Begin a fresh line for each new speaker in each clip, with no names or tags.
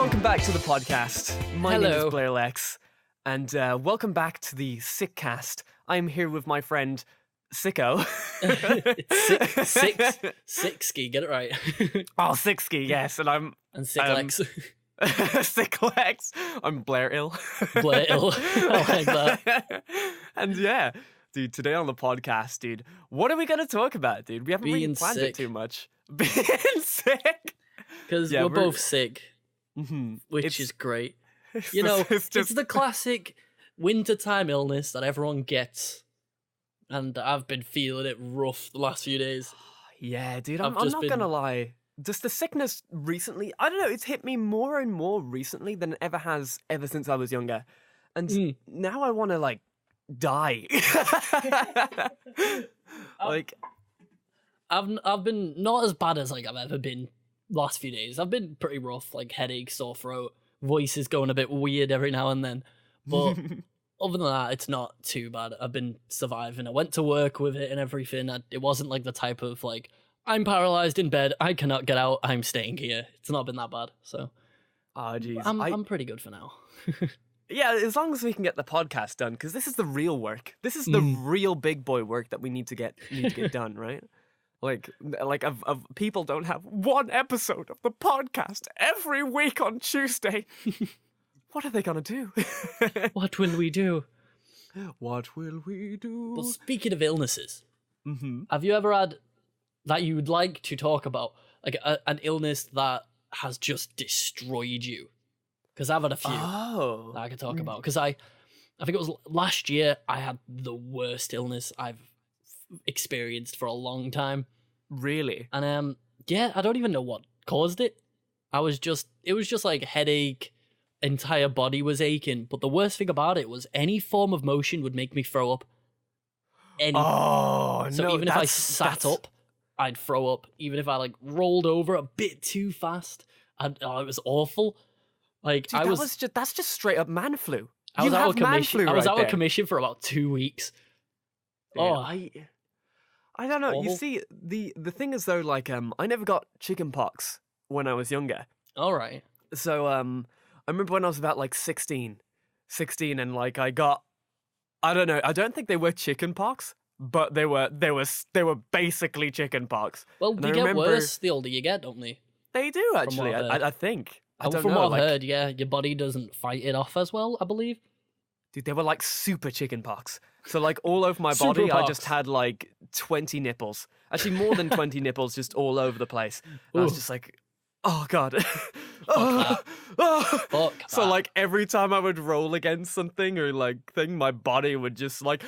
welcome back to the podcast. My name is
Hello.
Blairlex, and welcome back to the Sickcast. I'm here with my friend Sicko.
It's Sixky, get it right.
Oh, Sicksky, yes, and I'm
And Sicklex.
Sicklex. I'm Blair Ill.
Blair Ill. I like that.
And yeah, dude, today on the podcast, dude, what are we going to talk about, dude? We haven't really
Being
planned
sick.
it too much. Being sick.
Because
Yeah,
we're
we're-
both sick, which
It's-
is great. You know,
it's
it's the classic wintertime illness that everyone gets. And I've been feeling it rough the last few days.
Yeah, dude,
I've
I'm
just
not
been-
gonna lie. Just the sickness recently, I don't know, it's hit me more and more recently than it ever has ever since I was younger. And now I want to, like, die. Like,
I've been not as bad as like I've ever been last few days. I've been pretty rough, like headache, sore throat, voice is going a bit weird every now and then. But other than that, it's not too bad. I've been surviving. I went to work with it and everything. It wasn't like the type of like, I'm paralyzed in bed, I cannot get out, I'm staying here. It's not been that bad. So
oh, jeez.
I'm pretty good for now.
Yeah, as long as we can get the podcast done, because this is the real work. This is the real big boy work that we need to get done, right? Like of people don't have one episode of the podcast every week on Tuesday. What are they gonna do?
What will we do?
What will we do?
Well, speaking of illnesses,
Mm-hmm.
have you ever had that you would like to talk about, like an illness that has just destroyed you? Because I've had a few
Oh,
that I could talk about. Because I think it was last year I had the worst illness I've experienced for a long time,
really?
and yeah, I don't even know what caused it. It was just like headache, entire body was aching. But the worst thing about it was any form of motion would make me throw up.
Oh
So
no!
even if I sat up, I'd throw up. Even if I like rolled over a bit too fast, it was awful. Like
dude,
I was
that's just straight up man flu.
I was
You
out
have
of
man
commission.
flu
I was
right
out
there.
of commission for about 2 weeks.
Dude,
Oh.
I don't know. You
Awful.
see, the thing is though, like I never got chicken pox when I was younger.
All right.
So I remember when I was about like 16, and like I got, I don't know, I don't think they were chicken pox, but they were basically chicken pox.
Well,
And
they
I
get
remember-
worse the older you get, don't they?
They do actually.
what I've heard.
I think. I don't
From
know.
what
Like,
I've heard, yeah, your body doesn't fight it off as well, I believe.
dude, they were like super chicken pox. So like all over my
Super
body, I
pox.
just had like 20 nipples. Actually, more than 20 nipples, just all over the place. And I was
Ooh.
just like, oh god.
that. Fuck
So
that.
like every time I would roll against something or like thing, my body would just like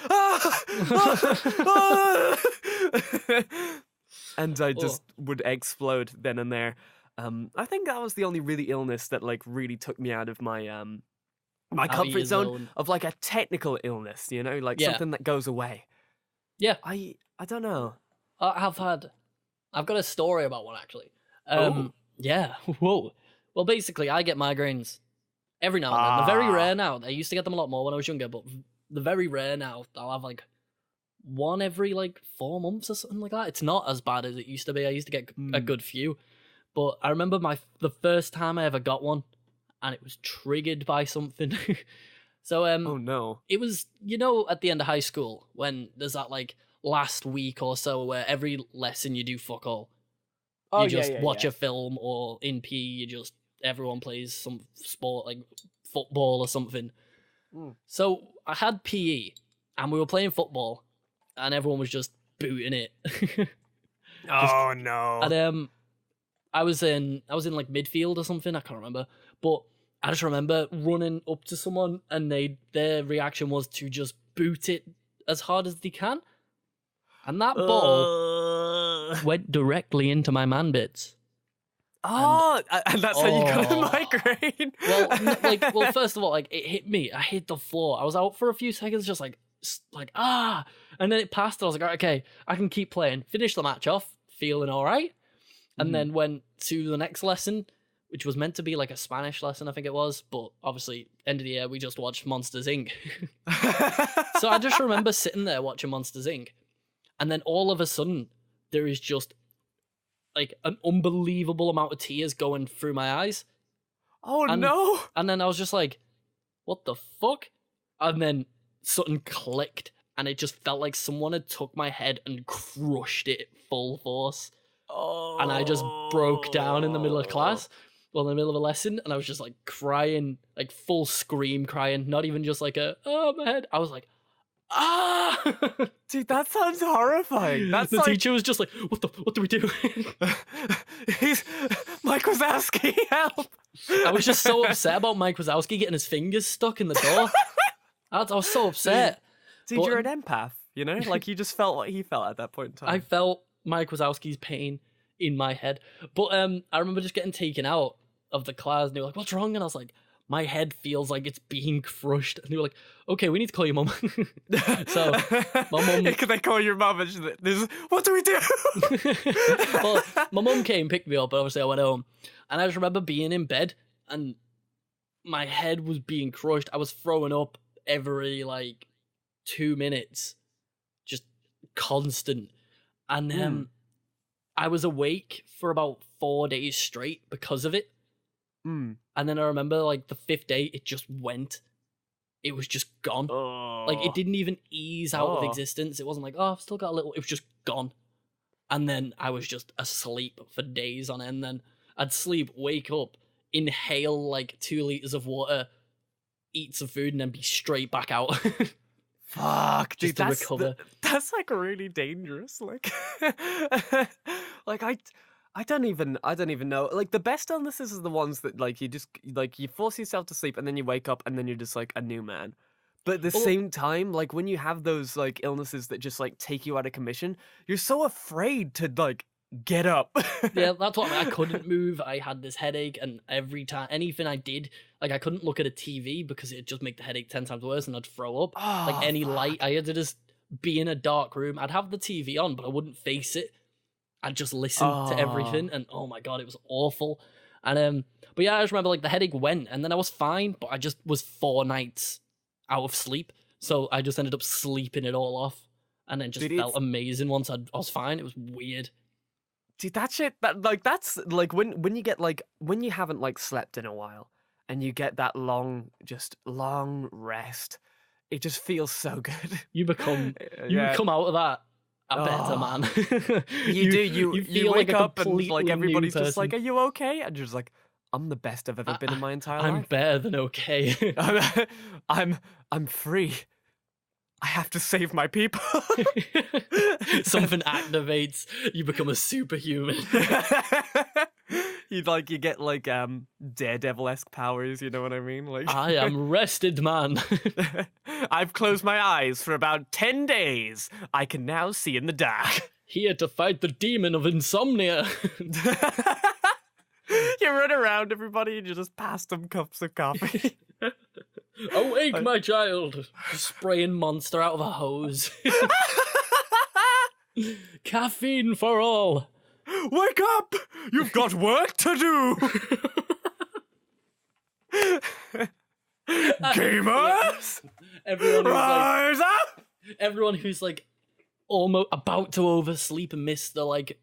and I just would explode then and there. I think that was the only really illness that like really took me out of my my
Out of
comfort
your
zone
zone.
of like a technical illness, you know, like
Yeah.
something that goes away.
Yeah,
I don't know.
I've got a story about one actually.
Oh.
Yeah, whoa. Well, basically, I get migraines every now and then. They're very rare now. I used to get them a lot more when I was younger, but they're very rare now. I'll have like one every like 4 months or something like that. It's not as bad as it used to be. I used to get a good few, but I remember the first time I ever got one, and it was triggered by something. So
Oh no.
it was, at the end of high school when there's that like last week or so where every lesson you do fuck all.
Oh,
You just watch a film, or in PE, everyone plays some sport like football or something. So I had PE and we were playing football and everyone was just booting it.
Oh no.
And I was in like midfield or something, I can't remember. But I just remember running up to someone and their reaction was to just boot it as hard as they can. And that ball went directly into my man bits.
Oh, and that's how you got a
Oh.
migraine.
Well, first of all, like it hit me. I hit the floor. I was out for a few seconds, just like and then it passed. And I was like, okay, I can keep playing. Finish the match off, feeling all right, and then went to the next lesson, which was meant to be like a Spanish lesson, I think it was. But obviously, end of the year, we just watched Monsters Inc. So I just remember sitting there watching Monsters Inc. And then all of a sudden, there is just like an unbelievable amount of tears going through my eyes.
Oh,
And-
no!
And then I was just like, what the fuck? And then something clicked, and it just felt like someone had took my head and crushed it full force.
Oh.
And I just broke down in the middle of class, in the middle of a lesson, and I was just like crying, like full scream crying, not even just like oh, my head. I was like, ah!
Dude, that sounds horrifying. That's
The
like...
teacher was just like, what do we do?
He's... Mike Wazowski, help!
I was just so upset about Mike Wazowski getting his fingers stuck in the door. I was so upset.
Dude, you're an empath, you know? Like, you just felt what he felt at that point in time.
I felt Mike Wazowski's pain in my head. But I remember just getting taken out of the class, and they were like, what's wrong? And I was like, my head feels like it's being crushed. And they were like, okay, we need to call your mum. So my mum...
Can they call your mum? And she's like, what do we do?
Well, my mum came, picked me up, and obviously I went home. And I just remember being in bed, and my head was being crushed. I was throwing up every, 2 minutes. Just constant. And I was awake for about 4 days straight because of it. And then I remember, the 5th day, it just went. It was just gone.
Oh.
It didn't even ease out of existence. It wasn't like, oh, I've still got a little... It was just gone. And then I was just asleep for days on end. Then I'd sleep, wake up, inhale, 2 liters of water, eat some food, and then be straight back out.
Fuck, dude,
just to recover.
That's really dangerous. I don't even know. The best illnesses are the ones that you just you force yourself to sleep and then you wake up and then you're just a new man. But at the same time, when you have those illnesses that just take you out of commission, you're so afraid to get up.
Yeah, that's what I couldn't move. I had this headache, and every time anything I did, I couldn't look at a TV because it'd just make the headache 10 times worse, and I'd throw up.
Oh,
any
fuck.
light, I had to just be in a dark room. I'd have the TV on, but I wouldn't face it. I'd just listen to everything, and oh my god, it was awful. And but yeah, I just remember the headache went, and then I was fine, but I just was 4 nights out of sleep, so I just ended up sleeping it all off, and then just felt amazing once I was fine. It was weird.
Dude, that shit, that's when you get when you haven't slept in a while, and you get that long rest, it just feels so good.
You become out of that a better man.
You do. You
feel
wake up and
completely
everybody's
new
just like,
person.
"Are you okay?" And you're just like, "I'm the best I've ever been in my entire
I'm
life.
better than okay."
I'm free. I have to save my people."
Something activates. You become a superhuman.
You get Daredevil-esque powers. You know what I mean?
I am rested, man.
I've closed my eyes for about 10 days. I can now see in the dark.
Here to fight the demon of insomnia.
You run around everybody and you just pass them cups of coffee.
Awake, my child. Spraying Monster out of a hose. Caffeine for all.
Wake up! You've got work to do! Gamers! Rise up!
Everyone who's almost about to oversleep and miss the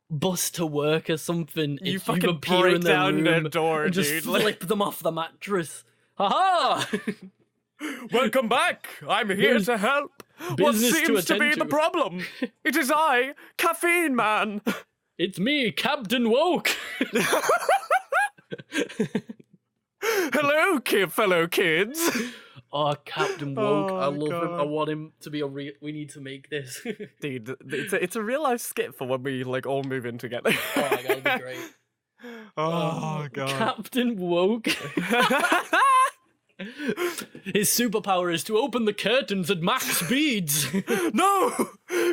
bus to work or something.
You
if
fucking
appear
break
in their
down
room
their door,
and just
dude.
flip them off the mattress. Ha
Welcome back. I'm here to help. What
business to
seems to be
attend
the
to.
problem? It is I, Caffeine Man.
It's me, Captain Woke.
Hello, fellow kids.
Oh, Captain Woke. I
Oh,
love him. I
God.
want him to be a real... We need to make this.
Dude, it's a real life skit for when we all move in together.
Oh my god, it'd be great.
Oh, God.
Captain Woke. His superpower is to open the curtains at max speeds.
No!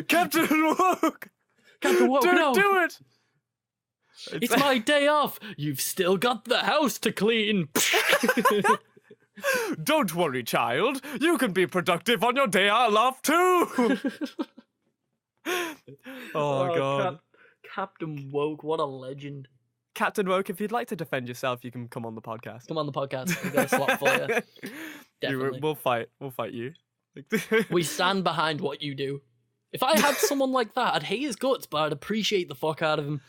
Captain Woke!
Captain Woke,
Don't
no.
do it!
It's my day off. You've still got the house to clean.
Don't worry, child. You can be productive on your day off too. Oh, God.
Captain Woke, what a legend.
Captain Woke, if you'd like to defend yourself, you can come on the podcast.
Come on the podcast. We've got a slot for you. Definitely.
We'll fight. We'll fight you.
We stand behind what you do. If I had someone like that, I'd hate his guts, but I'd appreciate the fuck out of him.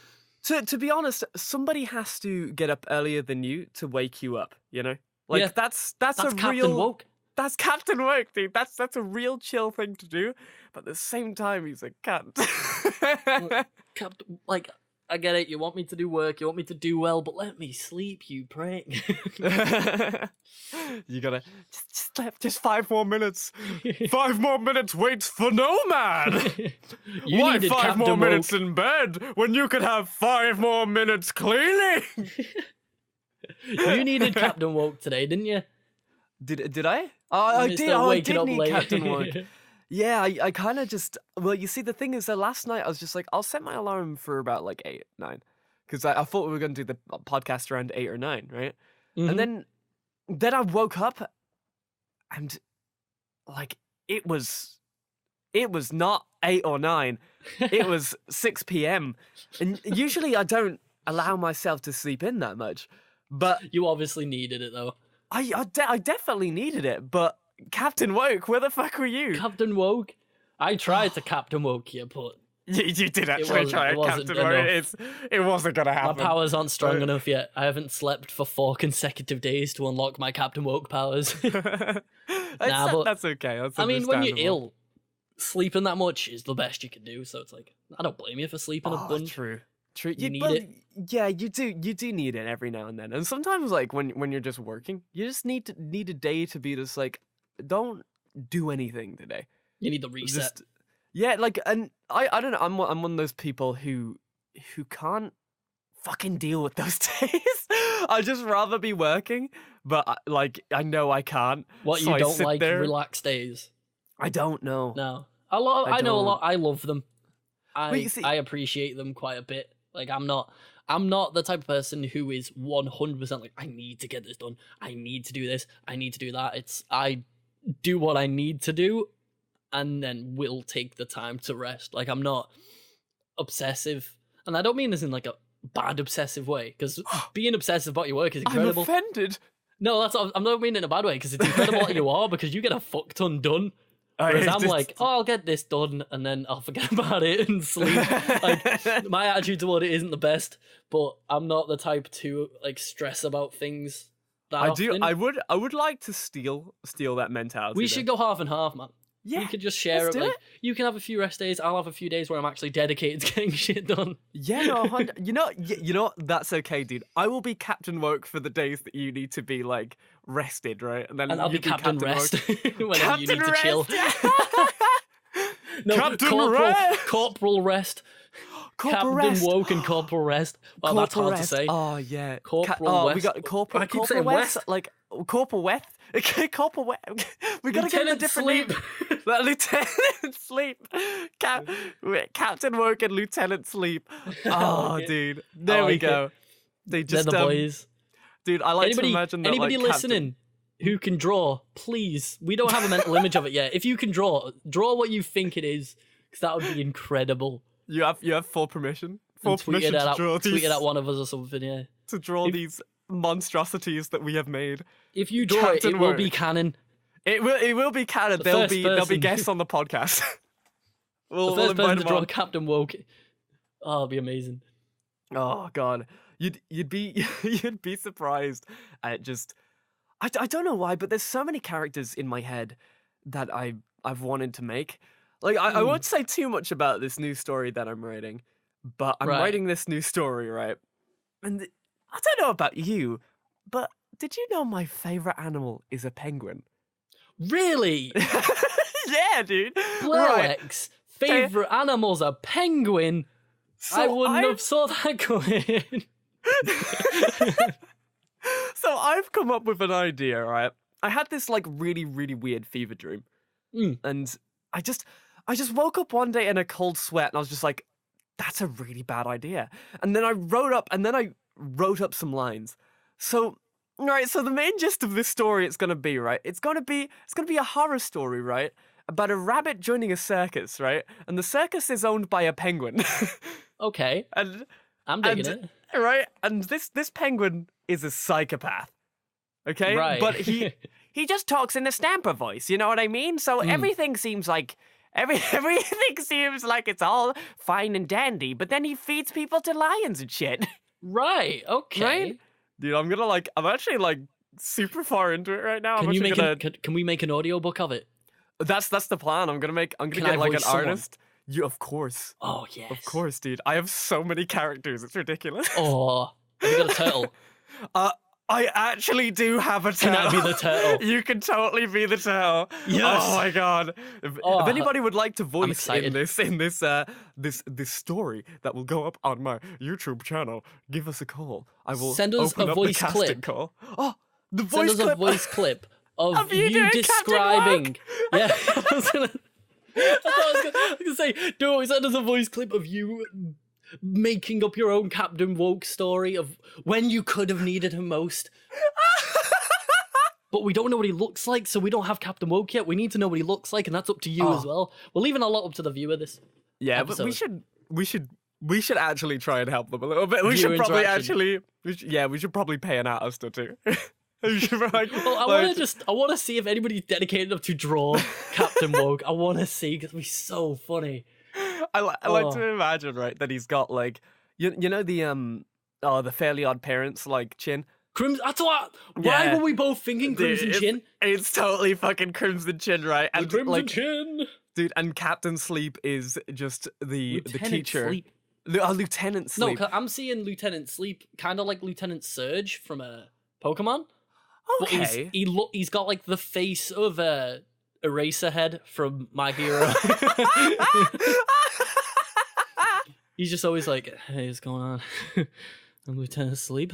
To be honest, somebody has to get up earlier than you to wake you up, you know? Like,
Yeah,
that's a
Captain
real...
Woke.
That's Captain Woke, dude. That's a real chill thing to do. But at the same time, he's a cunt.
Captain, like, I get it. You want me to do work. You want me to do well, but let me sleep, you prick.
You gotta just 5 more minutes. 5 more minutes waits for no man.
You
Why
needed
5
Captain
more
Woke.
minutes in bed when you could have 5 more minutes cleaning?
You needed Captain Woke today, didn't you?
Did I? I
Mr.
did. I
waking
did
up
need
late.
Captain Woke. Yeah, I kind of just... Well, you see, the thing is that last night I was just like, I'll set my alarm for about like 8, 9. Because I thought we were going to do the podcast around 8 or 9, right?
Mhm.
And then I woke up and like it was not 8 or 9. It was 6 p.m. And usually I don't allow myself to sleep in that much. But
You obviously needed it, though.
I definitely needed it. But Captain Woke, where the fuck were you?
Captain Woke? I tried to Captain Woke you, but
You did actually
wasn't-
try
it
it,
wasn't
Captain Woke. It wasn't gonna
my
happen.
powers aren't strong enough yet. I haven't slept for 4 consecutive days to unlock my Captain Woke powers.
But that's okay. That's
I mean, when you're
understandable.
ill, sleeping that much is the best you can do. So it's like, I don't blame you for sleeping a bunch.
True.
You need
well,
it.
Yeah, you do. You do need it every now and then. And sometimes, like when you're just working, you just need a day to be just like, don't do anything today.
You need the reset.
Just yeah, like, and I don't know. I'm one of those people who can't fucking deal with those days. I'd just rather be working, but like I know I can't.
What,
so
you
I
don't
sit
like
there.
relaxed days?
I don't know.
No.
I
I know a
don't.
lot. I love them.
you see-
I appreciate them quite a bit. Like, I'm not the type of person who is 100% like, I need to get this done. I need to do this. I need to do that. I do what I need to do and then will take the time to rest. Like, I'm not obsessive. And I don't mean this in like a bad obsessive way, because being obsessive about your work is incredible.
I'm offended.
No, I'm not meaning it in a bad way, because it's incredible what you are, because you get a fuck ton done. Whereas I'm like, oh, I'll get this done, and then I'll forget about it and sleep. Like, my attitude toward it isn't the best, but I'm not the type to like stress about things that often.
I would like to steal that mentality.
We should go half and half, man.
Yeah,
we could just share
let's
it.
do
Like,
it.
you can have a few rest days. I'll have a few days where I'm actually dedicated to getting shit done.
Yeah, no, you know, that's okay, dude. I will be Captain Woke for the days that you need to be like rested, right?
And I'll be
you
Captain Rest whenever you need to
Rest.
chill. No,
Captain Rest.
Corporal Rest. Captain
Rest.
Woke and Corporal Rest. Well, that's
Corporal
hard
Rest.
to say.
Oh yeah,
Corporal
we
West.
got Corporal.
I keep
Corporal
saying
West,
West.
like Corporal West. Corporal West. We gotta give him a
Lieutenant
different
Sleep.
name. Lieutenant Sleep. Captain Woke and Lieutenant Sleep. Oh, dude, there we
like
go. They just
They're the boys.
dude. I like
Anybody,
to imagine that.
anybody
like,
listening who can draw, please. We don't have a mental image of it yet. If you can draw what you think it is, because that would be incredible.
You have full permission. Full
And tweet
permission
it
to
at,
draw
tweet
these.
it at one of us or something. Yeah.
To draw these monstrosities that we have made.
If you draw
Captain
it, it will
Woke.
be canon.
It will be canon.
The
There'll
first
be
person.
guests on the podcast.
The first person to
them
draw
on.
Captain Woke. Oh, it'll be amazing.
Oh god, you'd be you'd be surprised at just. I don't know why, but there's so many characters in my head that I've wanted to make. Like I won't say too much about this new story that I'm writing, but I'm
Right.
writing this new story, right? And I don't know about you, but did you know my favorite animal is a penguin?
Really?
Yeah, dude. Right.
Blairlex, favorite animal's a penguin.
So
I wouldn't have saw that going.
So I've come up with an idea, right? I had this like really, really weird fever dream. And I just woke up one day in a cold sweat and I was just like, that's a really bad idea. And then I wrote up some lines. So so the main gist of this story it's gonna be, right? It's gonna be a horror story, right? About a rabbit joining a circus, right? And the circus is owned by a penguin.
Okay,
and
I'm digging it.
right? And this penguin is a psychopath. Okay?
Right.
But he just talks in a stamper voice, you know what I mean? So everything seems like everything seems like it's all fine and dandy, but then he feeds people to lions and shit.
Right. Okay.
Right? Dude, I'm actually like super far into it right now.
Can we make an audiobook of it?
That's the plan. I'm gonna
Can
get
I
like an
voice someone?
artist. You, of course.
Oh yes.
Of course, dude. I have so many characters. It's ridiculous.
Oh, have you got a turtle?
I actually do have a turtle.
Can I be the turtle?
You can totally be the turtle.
Yes.
Oh my god. If anybody would like to voice in this story that will go up on my YouTube channel, give us a call. I will
Send us
open
a
up
voice
the casting
clip.
call. Oh, the
Send
voice
us
clip.
a voice clip of
you doing Captain
describing. Yeah. I was gonna say, no, send us a voice clip of you making up your own Captain Woke story of when you could have needed him most. But we don't know what he looks like, so we don't have Captain Woke yet. We need to know what he looks like, and that's up to you as well. We're leaving a lot up to the viewer this episode.
But we should actually try and help them a little bit. We should probably pay an artist or two.
I want to see if anybody's dedicated enough to draw Captain Woke. I want to see, because it'd be so funny.
I like to imagine, right, that he's got like you know the Fairly Odd Parents like chin.
Crimson. That's what. Why were we both thinking Crimson Chin?
It's totally fucking Crimson Chin, right?
And Crimson Chin,
dude. And Captain Sleep is just the teacher.
Sleep.
Lieutenant Sleep.
No, I'm seeing Lieutenant Sleep, kind of like Lieutenant Surge from a Pokemon.
Okay.
But he's got like the face of Eraserhead from My Hero. He's just always like, "Hey, what's going on? I'm Lieutenant Sleep."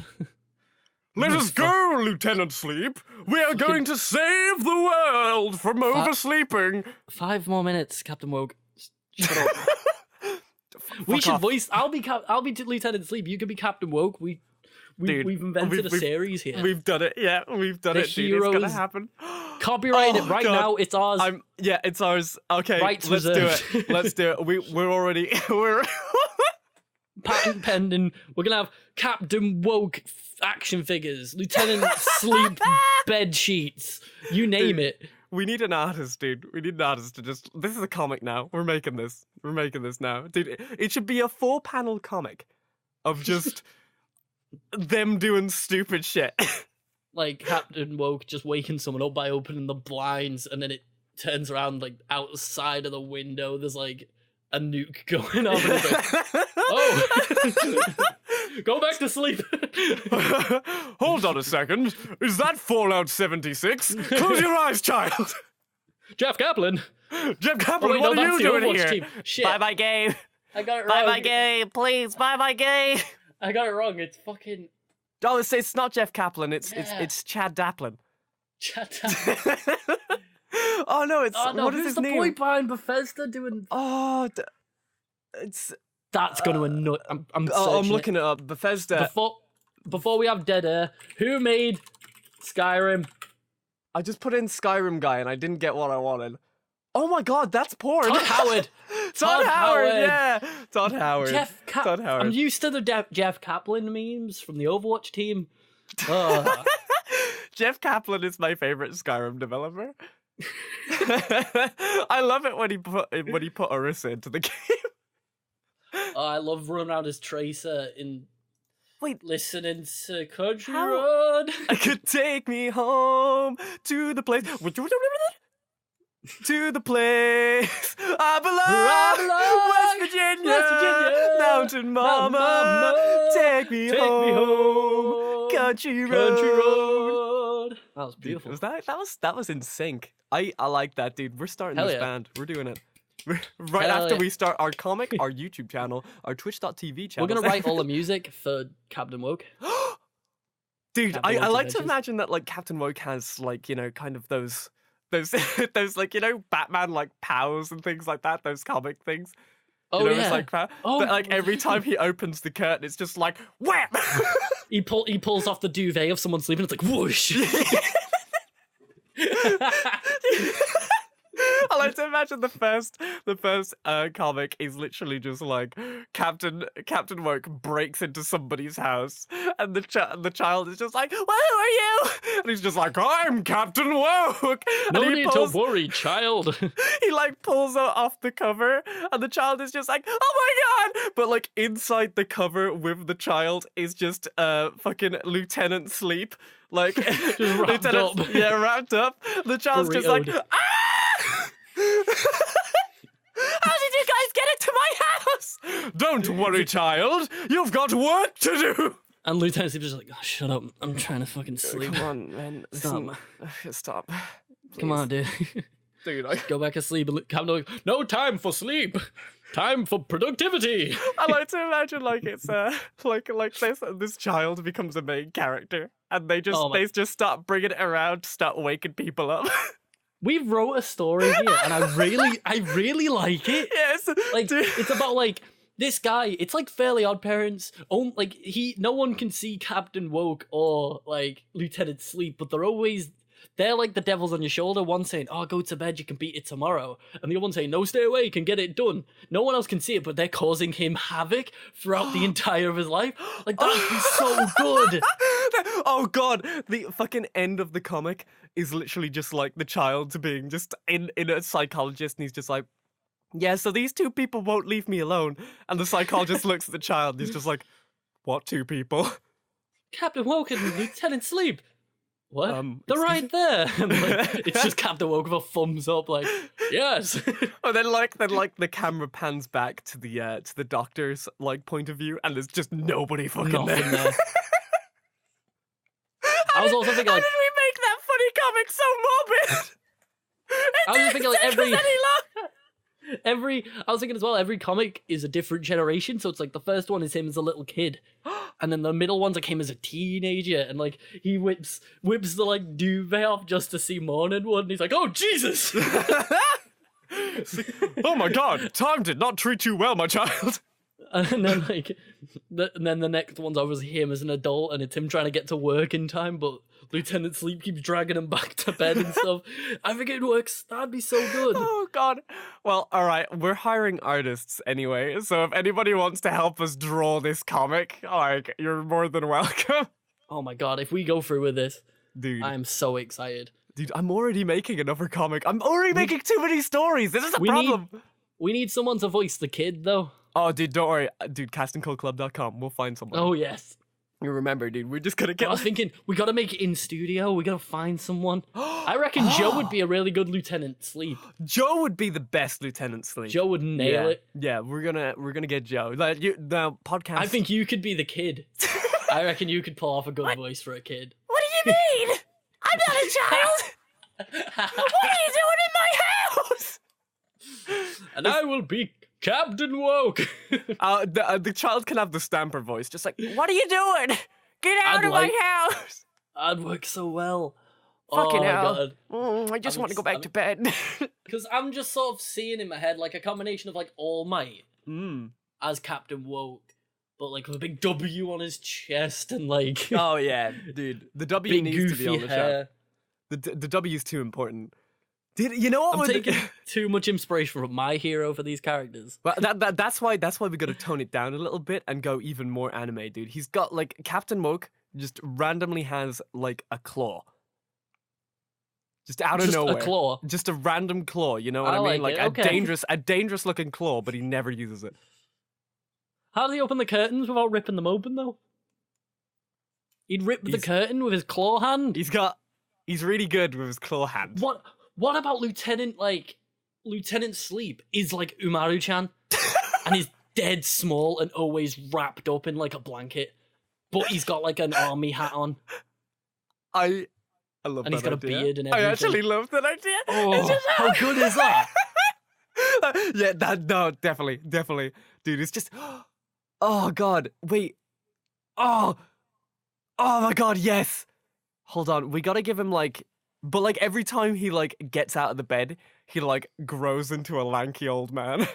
Let us go, Lieutenant Sleep. We are going to save the world from oversleeping.
5 more minutes, Captain Woke. Shut up. We should voice. I'll be Lieutenant Sleep. You can be Captain Woke. We've invented a series here.
We've done it. Yeah, we've done it. Dude, it's gonna happen.
Copyright it right now. It's ours.
It's ours. Okay,
Rights
let's
reserved.
do it. Let's do it. We're
patent pending. We're gonna have Captain Woke action figures, Lieutenant Sleep bed sheets. You name it.
We need an artist, dude. We need an artist to just. This is a comic now. We're making this now, dude. It should be a 4-panel comic of just them doing stupid shit.
Like Captain Woke just waking someone up by opening the blinds, and then it turns around like outside of the window. There's like a nuke going on. And it's like, oh, go back to sleep.
Hold on a second. Is that Fallout 76? Close your eyes, child.
Jeff Kaplan.
What are you doing here?
Team. Shit.
Buy my game.
I got it wrong.
Buy my game, please. Buy my game.
I got it wrong. It's fucking.
Oh, it's not Jeff Kaplan. It's Chad Daplin.
Chad Daplin.
Oh no, it's what is
who's
his
the
name?
boy behind Bethesda doing?
Oh, it's
that's gonna annoy. I'm
looking it up. Bethesda.
Before we have dead air, who made Skyrim?
I just put in Skyrim guy and I didn't get what I wanted. Oh my god, that's porn.
Todd Howard.
Todd Howard, yeah. Todd Howard.
Todd Howard. I'm used to the Jeff Kaplan memes from the Overwatch team. Oh.
Jeff Kaplan is my favorite Skyrim developer. I love it when he put Orisa into the game.
I love running around as Tracer in.
Wait,
listening to Country Road.
I could take me home to the place. To the place I belong, West Virginia, Mountain Mama, take me home, Country Road.
That was beautiful.
Dude, that was in sync. I like that, dude. We're starting this band. We're doing it. Right after we start our comic, our YouTube channel, our Twitch.tv channel.
We're gonna write all the music for Captain Woke.
Dude, I like to imagine that like Captain Woke has like, you know, kind of those like, you know, Batman like powers and things like that, those comic things.
Oh,
you know, it's like that like every time he opens the curtain, it's just like wham.
He pulls off the duvet of someone sleeping. It's like whoosh.
I like to imagine the first comic is literally just like Captain Woke breaks into somebody's house, and the child is just like, "Well, who are you?" And he's just like, "I'm Captain Woke."
No
and
need to worry, child.
he like pulls off the cover, and the child is just like, "Oh my god!" But like inside the cover with the child is just fucking Lieutenant Sleep, like
Just wrapped up.
Yeah, wrapped up. The child's just like,
Burritoed.
"Ah!" How did you guys get into my house? Don't worry, child. You've got work to do.
And Lieutenant Sleep's just like, oh, shut up. I'm trying to fucking sleep.
Come on, man.
Stop.
Stop.
Come on, dude.
Dude,
Go back to sleep. Captain, no time for sleep. Time for productivity.
I like to imagine like it's like this child becomes a main character, and they just start bringing it around to start waking people up.
We wrote a story here, and I really like it.
Yes,
Like,
dude.
it's about like this guy. It's like Fairly Odd Parents. Like no one can see Captain Woke or like Lieutenant Sleep, but they're like the devils on your shoulder. One saying, "Oh, go to bed, you can beat it tomorrow," and the other one saying, "No, stay awake and get it done." No one else can see it, but they're causing him havoc throughout the entire of his life. Like that would be so good.
Oh god, the fucking end of the comic is literally just like the child being just in a psychologist, and he's just like, "Yeah, so these two people won't leave me alone," and the psychologist looks at the child, and he's just like, "What two people?"
Captain Woke and Lieutenant Sleep. What? They're
excuse
right there. And, like, it's just Captain Woke with a thumbs up, like, yes.
Oh, then the camera pans back to the doctor's like point of view, and there's just nobody fucking
Nothing
there.
there. I was also thinking
How
like,
did we make that funny comic so morbid?
I was just thinking like
every.
I was thinking as well, every comic is a different generation. So it's like the first one is him as a little kid, and then the middle one's like him as a teenager, and like he whips the like duvet off just to see Morning Wood, and he's like, "Oh Jesus!"
Oh my god, time did not treat you well, my child.
And then like, and then the next one's obviously him as an adult, and it's him trying to get to work in time, but Lieutenant Sleep keeps dragging him back to bed and stuff. I think it works. That'd be so good.
Oh god. Well, all right, we're hiring artists anyway, so if anybody wants to help us draw this comic, like, you're more than welcome.
Oh my god, if we go through with this,
Dude.
I'm so excited.
Dude, I'm already making another comic. I'm already making too many stories. This is a problem.
We need someone to voice the kid, though.
Oh, dude, don't worry. Dude, castingcallclub.com. We'll find someone.
Oh, yes.
You remember, dude, we're just gonna
I
get...
was thinking, we gotta make it in studio. We gotta find someone. I reckon Joe would be a really good Lieutenant Sleep.
Joe would be the best Lieutenant Sleep.
Joe would nail it.
Yeah, we're gonna get Joe. Like, the podcast...
I think you could be the kid. I reckon you could pull off a good voice for a kid.
What do you mean? I'm not a child! What are you doing in my house?
And I will be Captain Woke.
The child can have the Stamper voice, just like, what are you doing? Get out of my house!
I'd work so well.
Fucking hell.
God.
I just want to go back to bed.
Because I'm just sort of seeing in my head like a combination of like All Might as Captain Woke, but like with a big W on his chest and like...
Oh yeah, dude. The W
big
needs to be on the
hair.
show. The W's too important. Dude, you know what?
I'm taking too much inspiration from my hero for these characters.
Well, that's why we got to tone it down a little bit and go even more anime, dude. He's got like Captain Woke just randomly has like a claw, just out of nowhere.
A claw,
just a random claw. You know what I mean? Like a dangerous looking claw, but he never uses it.
How does he open the curtains without ripping them open though? He'd rip the curtain with his claw hand.
He's really good with his claw hand.
What about Lieutenant Sleep is like Umaru-chan and he's dead small and always wrapped up in like a blanket, but he's got like an army hat on.
I love that idea.
And he's got a beard and everything.
I actually love that idea.
Oh, how good is that?
Yeah, no, definitely. Dude, it's just... Oh, God. Wait. Oh my God, yes. Hold on. We gotta give him, like... But, like, every time he, like, gets out of the bed, he, like, grows into a lanky old man.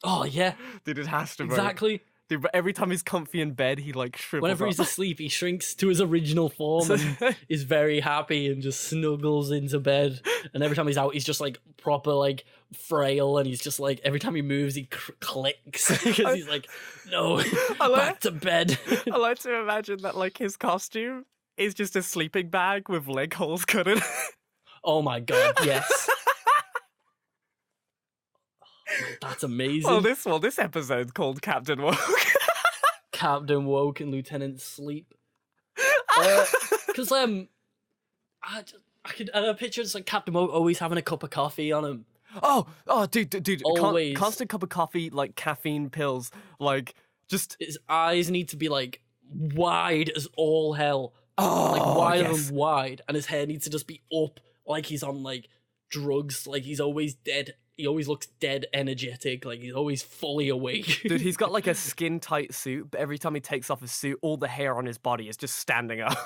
Oh, yeah.
Dude, it has to be.
Exactly.
Dude, but every time he's comfy in bed, he like shrivels
Whenever
up.
he's asleep, he shrinks to his original form and is very happy and just snuggles into bed. And every time he's out, he's just like proper like frail, and he's just like every time he moves, he clicks because he's like, no, back to bed.
I like to imagine that like his costume is just a sleeping bag with leg holes cut in.
Oh my god, yes. That's amazing.
This episode's called Captain Woke.
Captain Woke and Lieutenant Sleep. Because I could picture it's like Captain Woke always having a cup of coffee on him.
Oh, dude,
Always.
Constant cup of coffee, like caffeine pills, like just
his eyes need to be like wide as all hell,
oh,
like wider
yes.
than wide, and his hair needs to just be up, like he's on like drugs, like he's always dead. He always looks dead energetic, like he's always fully awake.
Dude, he's got like a skin tight suit, but every time he takes off his suit, all the hair on his body is just standing up.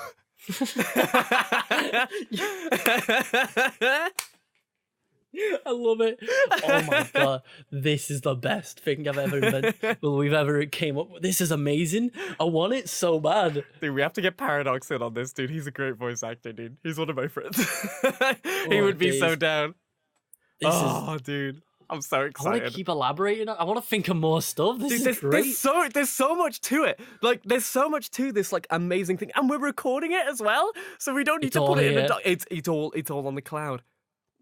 I love it. Oh my god, this is the best thing I've ever invented. Well, we've ever came up with. This is amazing. I want it so bad.
Dude, we have to get Paradox in on this, dude. He's a great voice actor, dude. He's one of my friends. He would be so down. Dude, I'm so excited.
I want to keep elaborating. I want to think of more stuff. This is great.
There's so much to it. Like, there's so much to this like amazing thing, and we're recording it as well, so we don't need to put it in the. It's all on the cloud.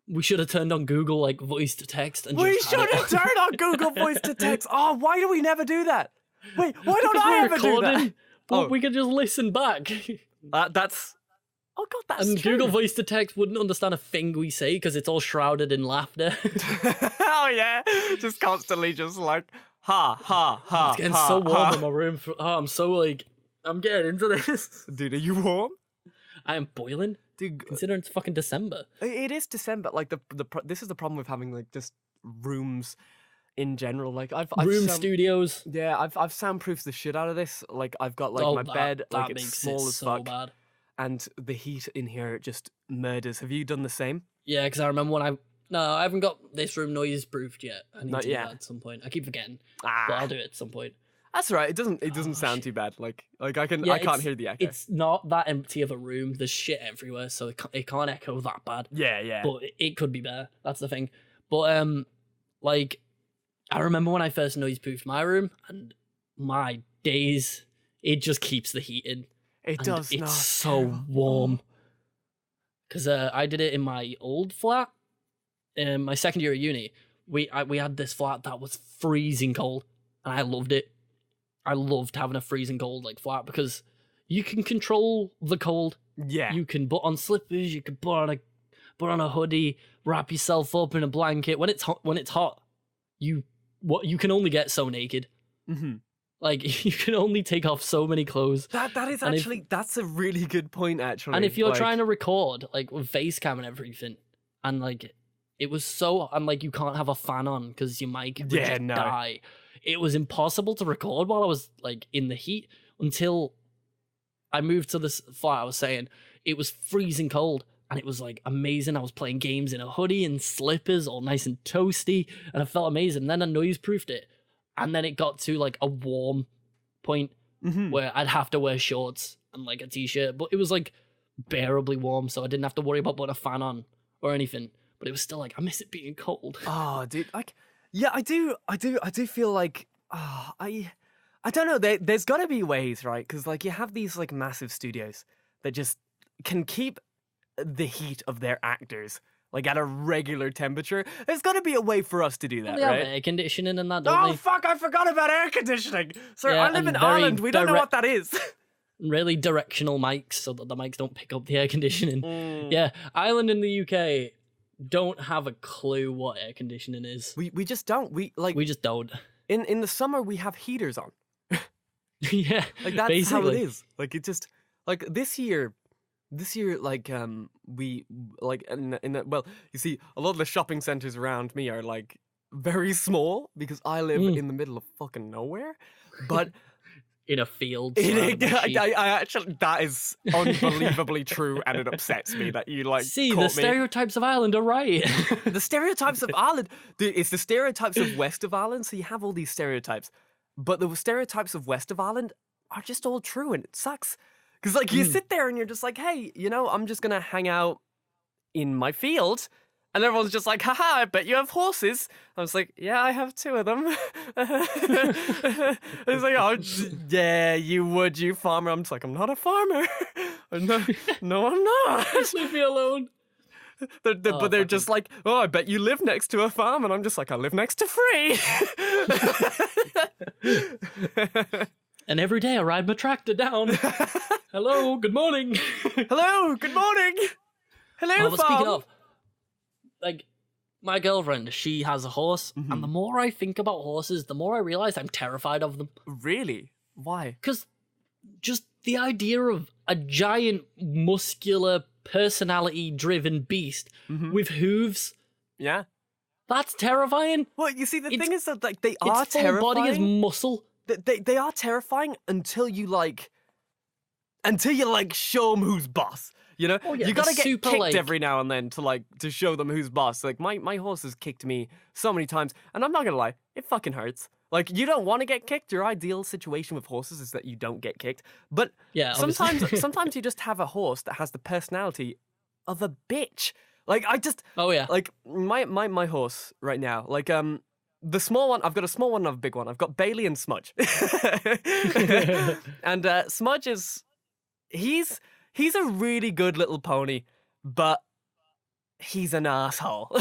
We should have turned on Google like voice to text, and
we should have turned on Google voice to text. Oh, why do we never do that? Wait, why don't I ever do that?
But we could just listen back.
That's. Oh god, that's
and
true.
Google Voice to Text wouldn't understand a thing we say because it's all shrouded in laughter.
Oh yeah, just constantly, just like ha ha ha.
It's getting so warm in my room. I'm getting into this.
Dude, are you warm?
I am boiling.
Dude,
considering it's fucking December.
It is December. Like this is the problem with having like just rooms in general. Like I've
studios.
Yeah, I've soundproofed the shit out of this. Like I've got like my bed, like it's small as fuck.
Bad.
And the heat in here just murders. Have you done the same?
Yeah, because I remember when I haven't got this room noise proofed yet. I need to do that at some point. I keep forgetting, but I'll do it at some point.
That's right. It doesn't sound too bad. Like I can't hear the echo.
It's not that empty of a room. There's shit everywhere, so it can't echo that bad.
Yeah.
But it could be better. That's the thing. But like I remember when I first noise proofed my room, and my days, it just keeps the heat in.
It does.
It's so warm. Because I did it in my old flat. In my second year at uni, we had this flat that was freezing cold, and I loved it. I loved having a freezing cold like flat because you can control the cold.
Yeah.
You can put on slippers. You can put on a hoodie. Wrap yourself up in a blanket. When it's hot, you can only get so naked.
Mm-hmm.
Like, you can only take off so many clothes.
That is actually, that's a really good point, actually.
And if you're trying to record, like, with face cam and everything, and, like, it was so, and, like, you can't have a fan on because your mic would just die. It was impossible to record while I was, like, in the heat until I moved to this flat I was saying. It was freezing cold, and it was, like, amazing. I was playing games in a hoodie and slippers, all nice and toasty, and I felt amazing. And then I noise-proofed it. And then it got to, like, a warm point where I'd have to wear shorts and, like, a t-shirt. But it was, like, bearably warm, so I didn't have to worry about putting a fan on or anything. But it was still, like, I miss it being cold.
Oh, dude. Like, yeah, I do feel like, I don't know. There's got to be ways, right? Because, like, you have these, like, massive studios that just can keep the heat of their actors like at a regular temperature. There's got to be a way for us to do that,
they
right?
Have air conditioning and that, don't they?
Oh, fuck, I forgot about air conditioning. Sir, I live in Ireland. We don't know what that is.
Really directional mics so that the mics don't pick up the air conditioning. Yeah, Ireland and the UK don't have a clue what air conditioning is.
We just don't. We
just don't.
In the summer, we have heaters on.
Yeah,
like that's
basically
how it is. Like it just like this year, like we like well, you see, a lot of the shopping centers around me are like very small because I live in the middle of fucking nowhere, but
in a field.
I actually, that is unbelievably true, and it upsets me that you like.
See, the stereotypes of Ireland are right.
The stereotypes of Ireland, dude, it's the stereotypes of west of Ireland. So you have all these stereotypes, but the stereotypes of West of Ireland are just all true, and it sucks. Because, like, you sit there and you're just like, hey, I'm just going to hang out in my field. And everyone's just like, haha, I bet you have horses. I was like, yeah, I have 2 of them. It's like, oh, yeah, you would, you farmer. I'm just like, I'm not a farmer. No, I'm not.
Leave me alone.
But they're just like, oh, I bet you live next to a farm. And I'm just like, I live next to 3.
And every day I ride my tractor down. Hello, good morning.
Hello, good morning. Hello,
but
farm.
speaking of, like, my girlfriend, she has a horse, and the more I think about horses, the more I realize I'm terrified of them.
Really? Why?
Because just the idea of a giant, muscular, personality-driven beast with hooves.
Yeah.
That's terrifying.
Well, you see, the thing is that, like, they are
its full
terrifying.
body is muscle.
They are terrifying until you show them who's boss.
Oh, yeah,
you gotta get
super,
kicked
like...
every now and then to show them who's boss. Like my horse has kicked me so many times, and I'm not gonna lie, it fucking hurts. Like, you don't want to get kicked. Your ideal situation with horses is that you don't get kicked. But
yeah,
sometimes you just have a horse that has the personality of a bitch. Like,
oh yeah,
like my horse right now. Like the small one, I've got a small one and a big one. I've got Bailey and Smudge. And Smudge he's a really good little pony, but he's an asshole.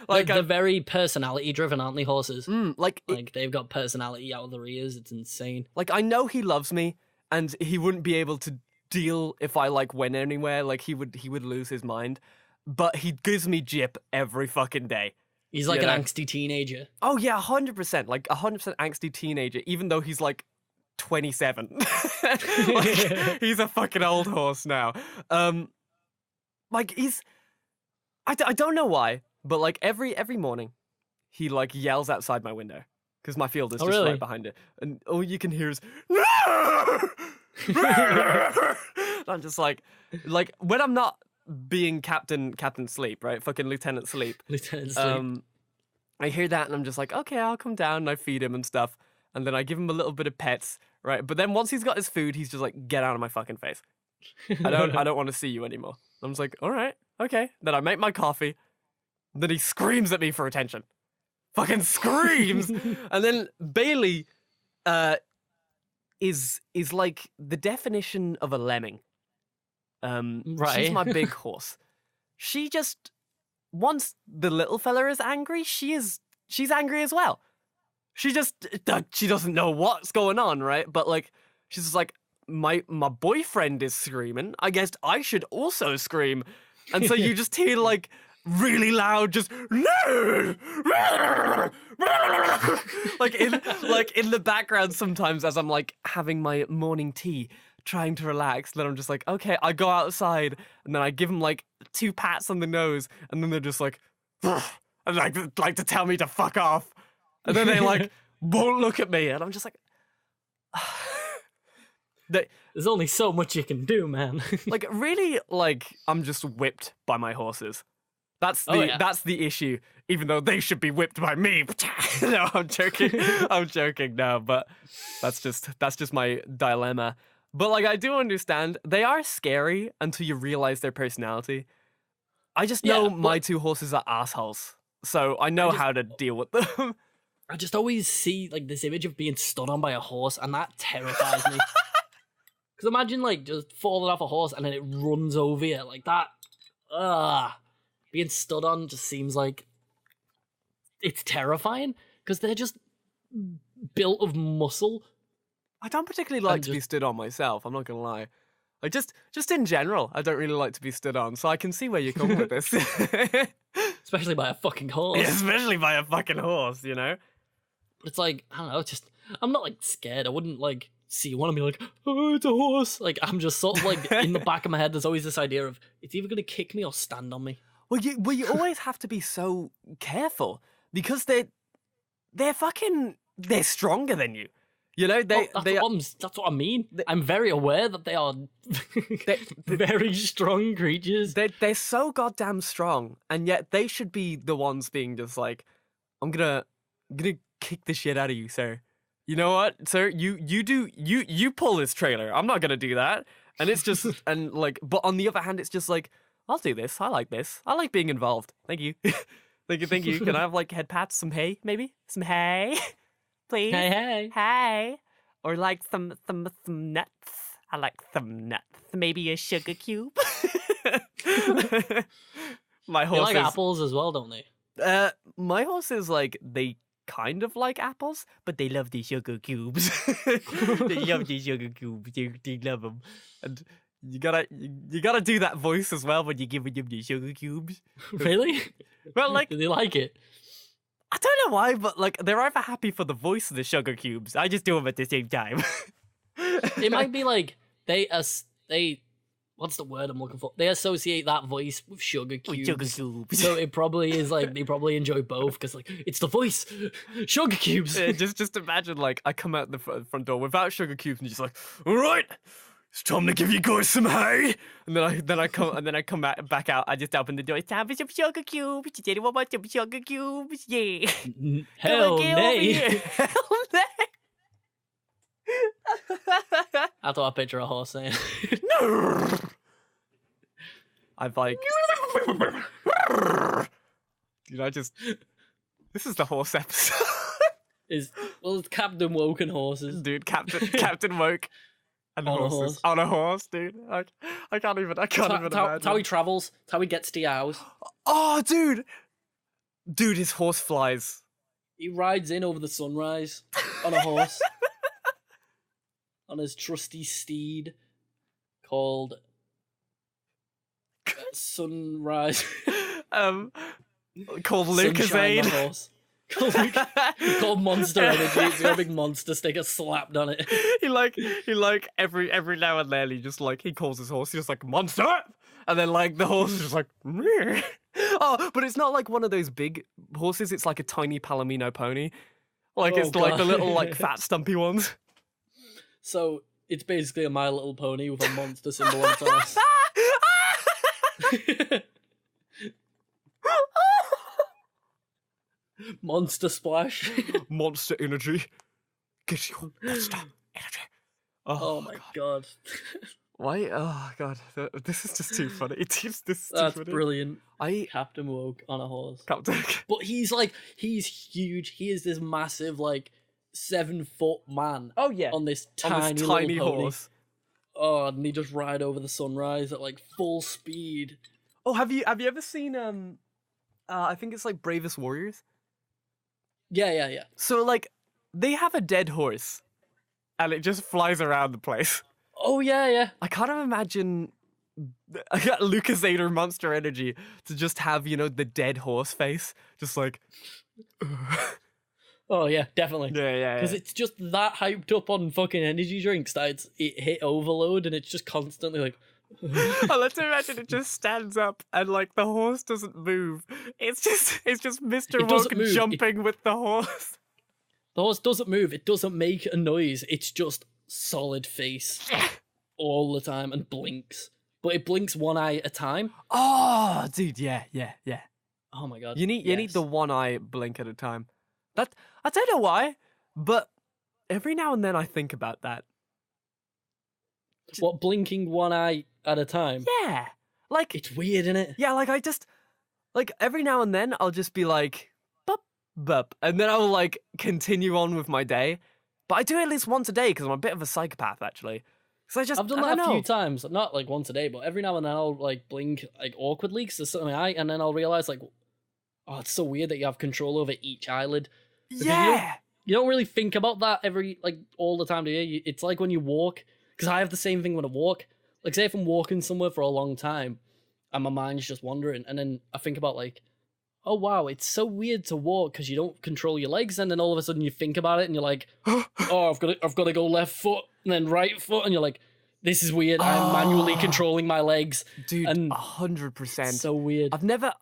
like they're very personality driven, aren't they, horses?
Like
they've got personality out of their ears. It's insane.
Like, I know he loves me, and he wouldn't be able to deal if I went anywhere. Like, he would lose his mind. But he gives me jip every fucking day.
He's like an angsty teenager.
Oh yeah, 100%. Like 100% angsty teenager, even though he's like 27. Like, he's a fucking old horse now. Like, I don't know why, but like every morning he like yells outside my window because my field is just
really?
right behind it, and all you can hear is no! I'm just like when I'm not being Captain Sleep, right? Fucking Lieutenant Sleep.
Lieutenant Sleep.
I hear that and I'm just like, okay, I'll come down and I feed him and stuff. And then I give him a little bit of pets, right? But then once he's got his food, he's just like, get out of my fucking face. I don't want to see you anymore. I'm just like, all right, okay. Then I make my coffee. Then he screams at me for attention. Fucking screams. And then Bailey is like the definition of a lemming.
Right.
She's my big horse. She just, once the little fella is angry, she's angry as well. She doesn't know what's going on, right? But like, she's just like, my boyfriend is screaming. I guess I should also scream. And so you just hear like really loud, just like in the background sometimes as I'm like having my morning tea, trying to relax. Then I'm just like, okay, I go outside and then I give them like 2 pats on the nose, and then they're just like, and like to tell me to fuck off. And then they like won't look at me, and I'm just like,
there's only so much you can do, man.
like really, like I'm just whipped by my horses. That's the issue. Even though they should be whipped by me. No, I'm joking. I'm joking. No, but that's just my dilemma. But like, I do understand they are scary until you realize their personality. I just know my 2 horses are assholes, so I know how to deal with them.
I just always see like this image of being stood on by a horse, and that terrifies me. Because imagine like just falling off a horse and then it runs over you like that. Being stood on just seems like it's terrifying because they're just built of muscle.
I don't particularly like to be stood on myself, I'm not gonna lie. Like just in general, I don't really like to be stood on, so I can see where you're coming with this.
Especially by a fucking horse.
Yeah, especially by a fucking horse, you know?
But it's like, I don't know, I'm not like scared. I wouldn't like see one and be like, oh, it's a horse. Like, I'm just sort of like, in the back of my head, there's always this idea of, it's either gonna kick me or stand on me.
Well, you always have to be so careful because they're stronger than you. You know, that's
what I mean. I'm very aware that they are very strong creatures.
They're so goddamn strong, and yet they should be the ones being just like, I'm gonna kick the shit out of you, sir. you know what, sir? You pull this trailer. I'm not gonna do that. And it's just and like, but on the other hand, it's just like, I'll do this. I like this. I like being involved. Thank you. Thank you. Can I have like head pats, some hay, maybe some hay, please? Hey. Or like some nuts. I like some nuts. Maybe a sugar cube. My
They
horse
like apples as well, don't they?
My horses, like, they kind of like apples, but they love the sugar cubes. They love the sugar cubes. They love them. And you gotta do that voice as well when you're giving them the sugar cubes.
Really?
Well, like,
Do they like it?
I don't know why, but like, they're either happy for the voice of the sugar cubes. I just do them at the same time.
It might be like they what's the word I'm looking for? They associate that voice with sugar cubes.
Sugar cubes.
So it probably is like they probably enjoy both because like it's the voice, sugar cubes.
Just imagine, like, I come out the front door without sugar cubes and just like, all right, it's time to give you guys some hay. And then I come back out. I just open the door. It's time for some sugar cubes. Does anyone want some sugar cubes? Yeah.
Hell
Come on, get
nay.
over here. Hell nay.
I thought I picture a horse saying,
I've like, just. This is the horse episode,
it's Captain Woke and horses.
dude. Captain Woke and
On a
horses
horse.
on a horse, dude. I can't even
It's
imagine.
how he travels, it's how he gets to your house.
Oh, dude, his horse flies.
He rides in over the sunrise on a horse. On his trusty steed called Sunrise.
Called
Sunshine the
Lucasade.
horse. Called Monster Energy. It's got a big monster sticker slapped on it.
he like every now and then he just like he calls his horse. He's just like monster, and then like the horse is just like. Meh. Oh, but it's not like one of those big horses. It's like a tiny Palomino pony. Like
Oh,
it's like the
God.
little like fat stumpy ones.
So it's basically a My Little Pony with a monster symbol on its ass. Monster Splash.
Monster energy. Get your monster energy.
Oh my god.
Why? Oh god, this is just too funny. This is too
That's
funny.
brilliant.
I
Captain Woke on a horse.
Captain.
But he's huge. He is this massive, like, 7-foot man
Oh yeah.
on this
On this tiny
little pony.
horse.
Oh, and he just ride over the sunrise at like full speed.
Oh, have you ever seen I think it's like Bravest Warriors.
Yeah.
So like they have a dead horse, and it just flies around the place.
Oh yeah.
I can't imagine I got Lucasade or Monster Energy to just have, you know, the dead horse face, just like.
Oh yeah, definitely.
Yeah.
Because it's just that hyped up on fucking energy drinks that it hit overload and it's just constantly like.
Oh, let's imagine it just stands up and like the horse doesn't move. It's just Mr.
It doesn't
Woke
move.
jumping with the horse.
The horse doesn't move. It doesn't make a noise. It's just solid face all the time and blinks. But it blinks one eye at a time.
Oh, dude, yeah.
Oh my god.
You need the one eye blink at a time. That I don't know why, but every now and then I think about that.
What, blinking one eye at a time?
Yeah, like
It's weird, isn't it?
yeah, like I just like every now and then I'll just be like bup bup, and then I'll like continue on with my day. But I do it at least once a day because I'm a bit of a psychopath actually. Because
I've done that a few times, not like once a day, but every now and then I'll like blink like awkwardly because there's something in my eye, and then I'll realize like, oh, it's so weird that you have control over each eyelid.
Yeah.
You don't really think about that all the time, do you? It's like when you walk, because I have the same thing when I walk. Like, say if I'm walking somewhere for a long time, and my mind's just wandering, and then I think about like, oh wow, it's so weird to walk because you don't control your legs, and then all of a sudden you think about it, and you're like, oh, I've got to go left foot and then right foot, and you're like, this is weird. I'm manually controlling my legs,
Dude,
and
100%.
so weird.
I've never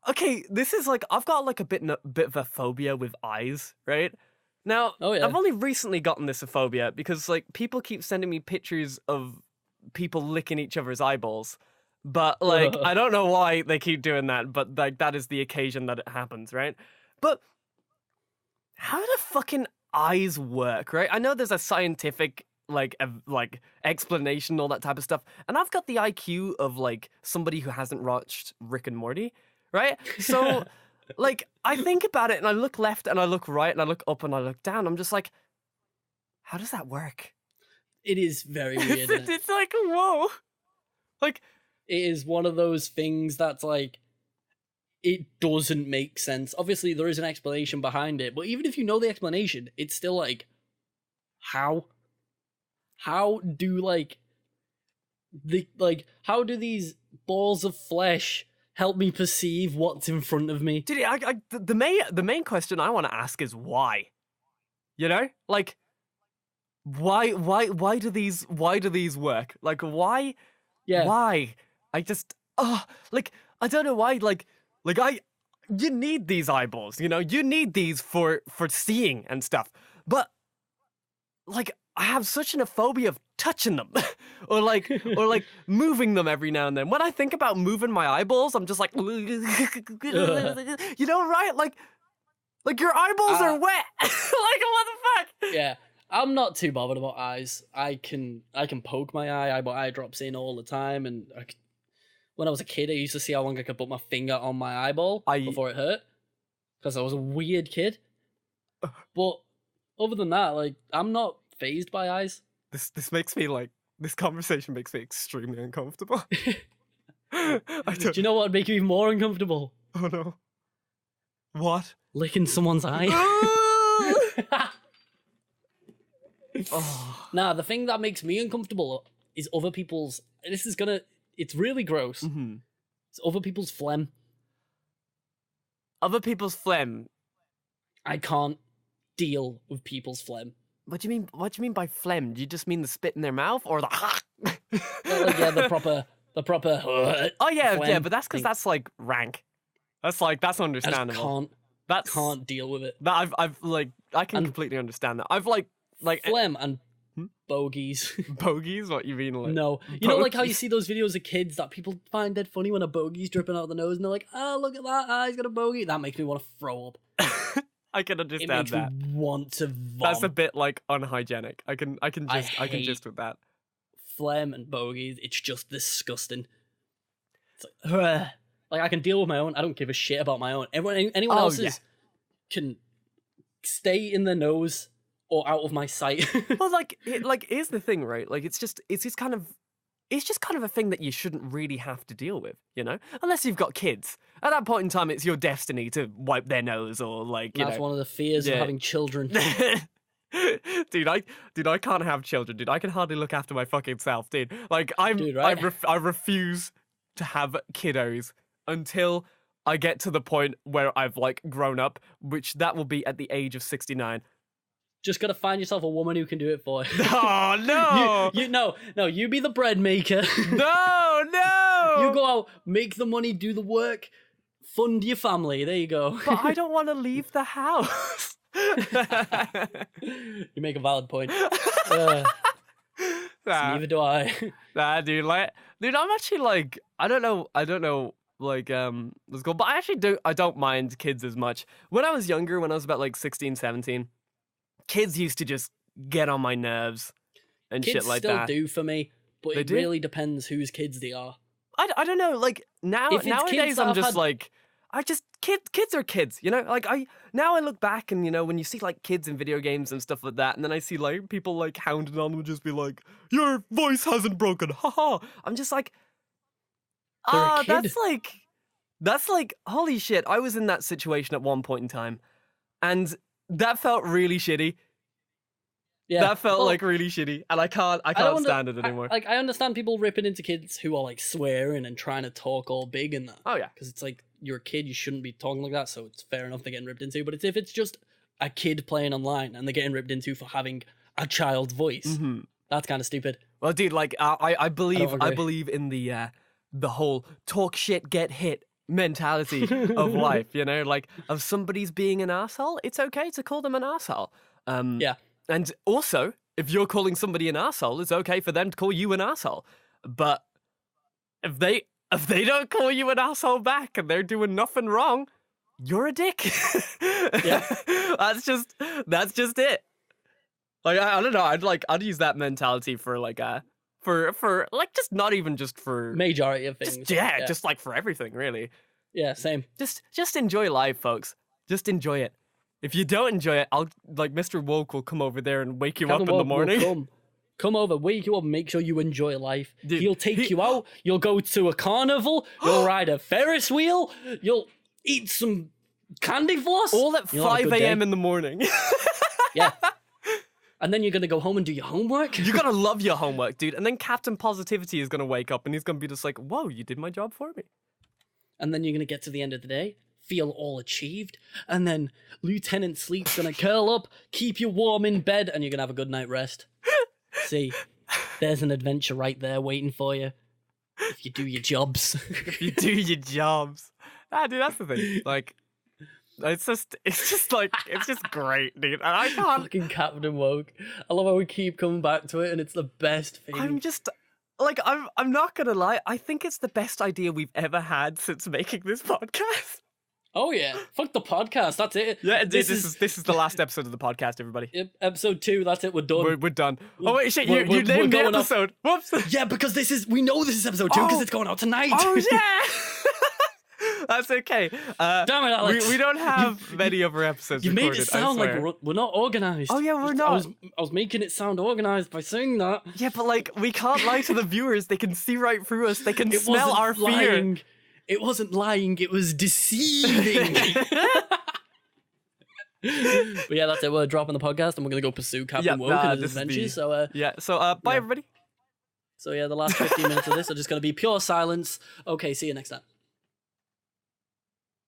okay, this is like I've got like a bit of a phobia with eyes, right? Now,
Oh, yeah.
I've only recently gotten this phobia because like people keep sending me pictures of people licking each other's eyeballs. But like I don't know why they keep doing that, but like that is the occasion that it happens, right? But how do fucking eyes work, right? I know there's a scientific like explanation, all that type of stuff, and I've got the IQ of like somebody who hasn't watched Rick and Morty, right? So like I think about it and I look left and I look right and I look up and I look down. I'm just like, how does that work?
It is very weird.
It's like, whoa. Like,
it is one of those things that's like, it doesn't make sense. Obviously, there is an explanation behind it, but even if you know the explanation, it's still like, how? How do how do these balls of flesh help me perceive what's in front of me?
dude, the main question I want to ask is why? You know, like, why do these work? Like, why?
Yeah.
Why? I just, like, I don't know why. You need these eyeballs. You know, you need these for seeing and stuff. But like, I have such a phobia of touching them, or like moving them every now and then. When I think about moving my eyeballs, I'm just like, you know, right? Like your eyeballs are wet. Like, what the fuck?
Yeah, I'm not too bothered about eyes. I can poke my eye. I put eye drops in all the time, and when I was a kid, I used to see how long I could put my finger on my eyeball before it hurt, because I was a weird kid. But other than that, like, I'm not fazed by eyes.
This makes me like, this conversation makes me extremely uncomfortable.
Do you know what would make you even more uncomfortable?
Oh no. What?
Licking someone's eye.
Oh.
Nah, the thing that makes me uncomfortable is other people's. It's really gross.
Mm-hmm.
It's other people's phlegm.
Other people's phlegm.
I can't deal with people's phlegm.
What do you mean by phlegm? Do you just mean the spit in their mouth, or the?
Yeah, the proper.
Oh yeah,
phlegm
yeah, but that's because
thing.
that's like rank. That's understandable.
I can't deal with it.
That I can completely understand that. I've like
phlegm and bogies.
bogies. What you mean? Like,
no, you know, like how you see those videos of kids that people find dead funny when a bogey's dripping out of the nose, and they're like, "Oh, look at that! Ah, he's got a bogey." That makes me want to throw up.
I can understand
it makes
that.
me want to vomit.
That's a bit like unhygienic. I can just with that.
Phlegm and bogies. It's just disgusting. It's like, like, I can deal with my own. I don't give a shit about my own. Anyone else's can stay in their nose or out of my sight.
Well, here's the thing, right? Like, it's just kind of a thing that you shouldn't really have to deal with, you know? Unless you've got kids. At that point in time, it's your destiny to wipe their nose, or like, you know.
That's one of the fears of having children.
Dude, I can't have children, dude. I can hardly look after my fucking self, dude. Like, I refuse to have kiddos until I get to the point where I've like grown up, which that will be at the age of 69.
Just gotta find yourself a woman who can do it for you.
Oh no!
No, you be the bread maker.
No!
You go out, make the money, do the work, fund your family. There you go.
But I don't want to leave the house.
You make a valid point. Neither do I.
Nah, dude, I'm actually like, I don't know, like, let's go. But I don't mind kids as much. When I was younger, when I was about like 16, 17, kids used to just get on my nerves and
kids
shit like that.
Kids still do for me, but it really depends whose kids they are.
I don't know, like, nowadays I'm just like, kids are kids, you know? Like, I look back and, you know, when you see like kids in video games and stuff like that, and then I see like people like hounding on them and just be like, your voice hasn't broken, haha. I'm just like, that's like, holy shit. I was in that situation at one point in time, and that felt really shitty. Yeah, that felt like really shitty, and I can't stand it anymore.
I understand people ripping into kids who are like swearing and trying to talk all big and that.
Oh yeah,
because it's like, you're a kid, you shouldn't be talking like that. So it's fair enough they're getting ripped into. But if it's just a kid playing online and they're getting ripped into for having a child's voice, that's kind of stupid.
Well, dude, like I believe in the whole talk shit, get hit mentality of life. You know, like, if somebody's being an asshole, it's okay to call them an asshole.
Yeah.
And also, if you're calling somebody an asshole, it's okay for them to call you an asshole. But if they don't call you an asshole back and they're doing nothing wrong, you're a dick.
Yeah.
That's just it. Like I don't know. I'd use that mentality for like for like just not even just for
Majority of things.
just like for everything really.
Yeah, same.
Just enjoy life, folks. Just enjoy it. If you don't enjoy it, I'll like Mr. Woke will come over there and wake you up in the morning.
Come over, wake you up, and make sure you enjoy life.
Dude,
He'll take you out. You'll go to a carnival. You'll ride a Ferris wheel. You'll eat some candy floss.
All at 5 a.m. in the morning.
Yeah. And then you're going to go home and do your homework.
You're going to love your homework, dude. And then Captain Positivity is going to wake up and he's going to be just like, whoa, you did my job for me.
And then you're going to get to the end of the day, feel all achieved. And then Lieutenant Sleep's going to curl up, keep you warm in bed, and you're going to have a good night rest. See, there's an adventure right there waiting for you. If you do your jobs.
If you do your jobs. Dude, that's the thing. Like, it's just great, dude. And I can't.
Fucking Captain Woke. I love how we keep coming back to it, and it's the best thing.
I'm not gonna lie. I think it's the best idea we've ever had since making this podcast.
Oh yeah, fuck the podcast. That's it.
Yeah, this is the last episode of the podcast, everybody.
Yep, episode 2. That's it. We're done.
We're done. Oh wait, shit! You named the episode. Whoops.
Yeah, because we know this is episode 2 because it's going out tonight.
Oh yeah. That's okay.
Damn it, Alex.
We don't have many other episodes.
You
recorded,
made it sound like we're not organized.
Oh yeah, we're not.
I was making it sound organized by saying that.
Yeah, but like we can't lie to the viewers. They can see right through us. They can smell our fear.
It wasn't lying. It was deceiving. But yeah, that's it. We're dropping the podcast and we're gonna go pursue Captain Woke and his adventures. So
bye everybody.
So yeah, the last 15 minutes of this are just gonna be pure silence. Okay, see you next time.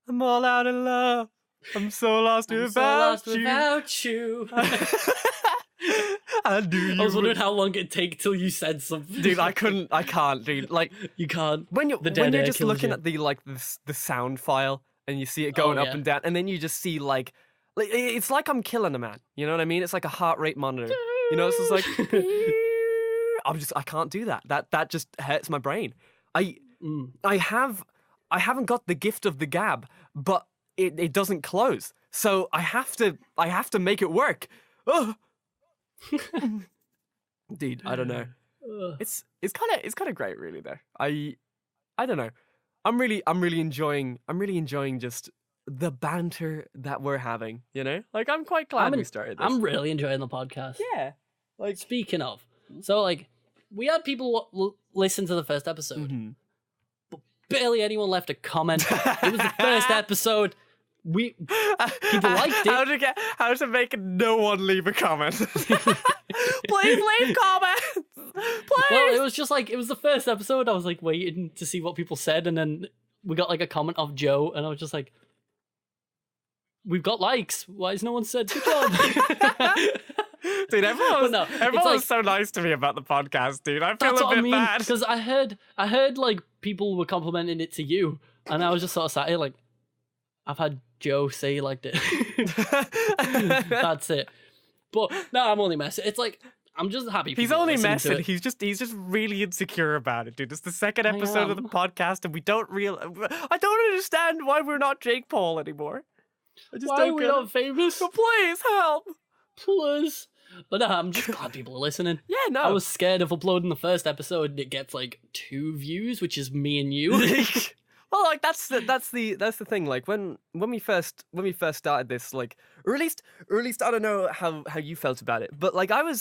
I'm all out of love. I'm so lost without
you.
I
was wondering how long it'd take till you said something.
Dude, I can't, dude. Like
you can't.
When you're just looking at the sound file and you see it going up and down, and then you just see like it's like I'm killing a man. You know what I mean? It's like a heart rate monitor. You know, it's just like I can't do that. That just hurts my brain. I haven't got the gift of the gab, but it doesn't close. So I have to make it work. Oh. Dude, I don't know. It's kind of great, really. Though I don't know. I'm really enjoying just the banter that we're having. You know, like I'm quite glad we started this.
I'm really enjoying the podcast.
Yeah.
Like speaking of, so like we had people listen to the first episode.
Mm-hmm.
Barely anyone left a comment. It was the first episode. People liked it.
How to make no one leave a comment? Please leave comments. Please.
Well, it was just like it was the first episode. I was like waiting to see what people said, and then we got like a comment of Joe, and I was just like, "We've got likes. Why has no one said good job?"
Dude, everyone was so nice to me about the podcast, dude. I feel a bit bad
because I heard like people were complimenting it to you, and I was just sort of sat here like, I've had Joe say he liked it. That's it. But no, I'm only messing. It's like I'm just happy.
He's only messing. He's just really insecure about it, dude. It's the second episode of the podcast, and I don't understand why we're not Jake Paul anymore.
Why are we not famous?
So please help.
Please. But I'm just glad people are listening.
Yeah, no.
I was scared of uploading the first episode and it gets like 2 views, which is me and you.
Well, like that's the thing. Like when we first started this, like or at least I don't know how you felt about it, but like I'm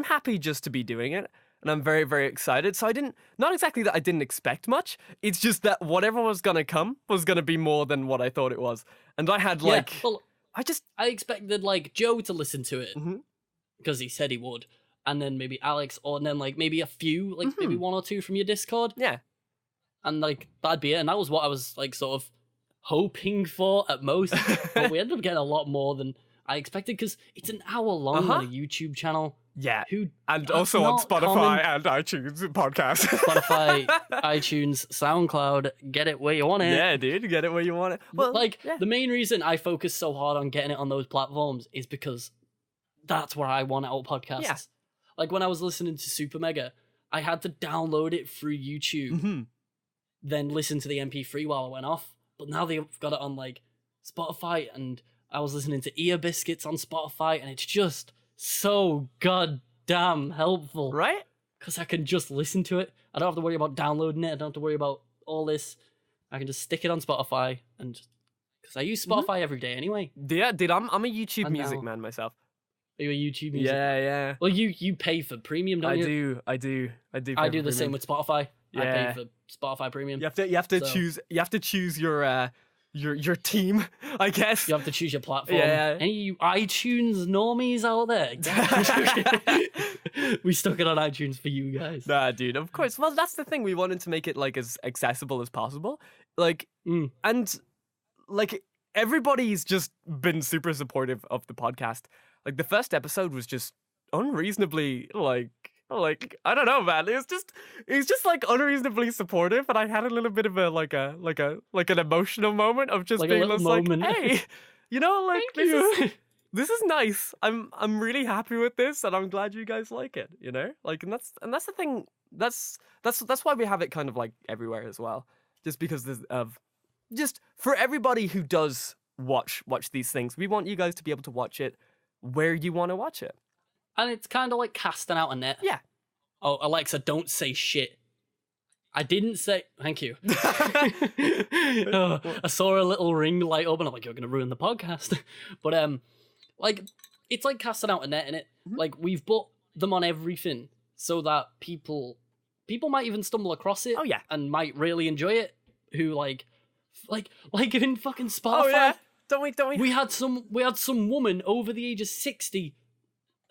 happy just to be doing it, and I'm very, very excited. So not exactly that I didn't expect much. It's just that whatever was gonna come was gonna be more than what I thought it was, and I had like.
Yeah, well, I expected like Joe to listen to it because he said he would, and then maybe Alex, or then like maybe a few, like maybe 1 or 2 from your Discord.
Yeah,
and like that'd be it, and that was what I was like sort of hoping for at most. But we ended up getting a lot more than I expected because it's an hour long on a YouTube channel.
Yeah, and also on Spotify and iTunes podcast.
Spotify, iTunes, SoundCloud. Get it where you want it.
Yeah, dude, get it where you want it. Well,
the main reason I focus so hard on getting it on those platforms is because that's where I want our podcasts. Yeah. Like when I was listening to Super Mega, I had to download it through YouTube, then listen to the MP3 while I went off. but now they've got it on like Spotify, and I was listening to Ear Biscuits on Spotify, and it's just so goddamn helpful,
right?
Because I can just listen to it. I don't have to worry about downloading it. I don't have to worry about all this. I can just stick it on Spotify, and because I use Spotify every day anyway.
Yeah, dude, I'm a YouTube music man myself.
Are you a YouTube music?
Yeah.
Well, you pay for premium, don't you?
I do.
I do the same with Spotify.
Yeah.
I pay for Spotify premium.
You have to choose your team, I guess.
You have to choose your platform.
Yeah.
Any iTunes normies out there? We stuck it on iTunes for you guys.
Nah, dude, of course. Well, that's the thing. We wanted to make it like as accessible as possible. Like, and like everybody's just been super supportive of the podcast. Like the first episode was just unreasonably like I don't know, man. It's just like unreasonably supportive, and I had a little bit of an emotional moment of just
like
being
a
just
like,
hey, you know, like this is nice. I'm really happy with this, and I'm glad you guys like it. You know, like, and that's the thing. That's why we have it kind of like everywhere as well, just because of just for everybody who does watch these things, we want you guys to be able to watch it where you want to watch it.
And it's kind of like casting out a net.
Yeah.
Oh, Alexa, don't say shit. I didn't say... Thank you. Oh, I saw a little ring light up and I'm like, you're going to ruin the podcast. But, like, it's like casting out a net, innit? Like, we've put them on everything so that people might even stumble across it.
Oh, yeah.
And might really enjoy it. Who, like in fucking Spotify.
Oh, yeah. Don't we?
We had some woman over the age of 60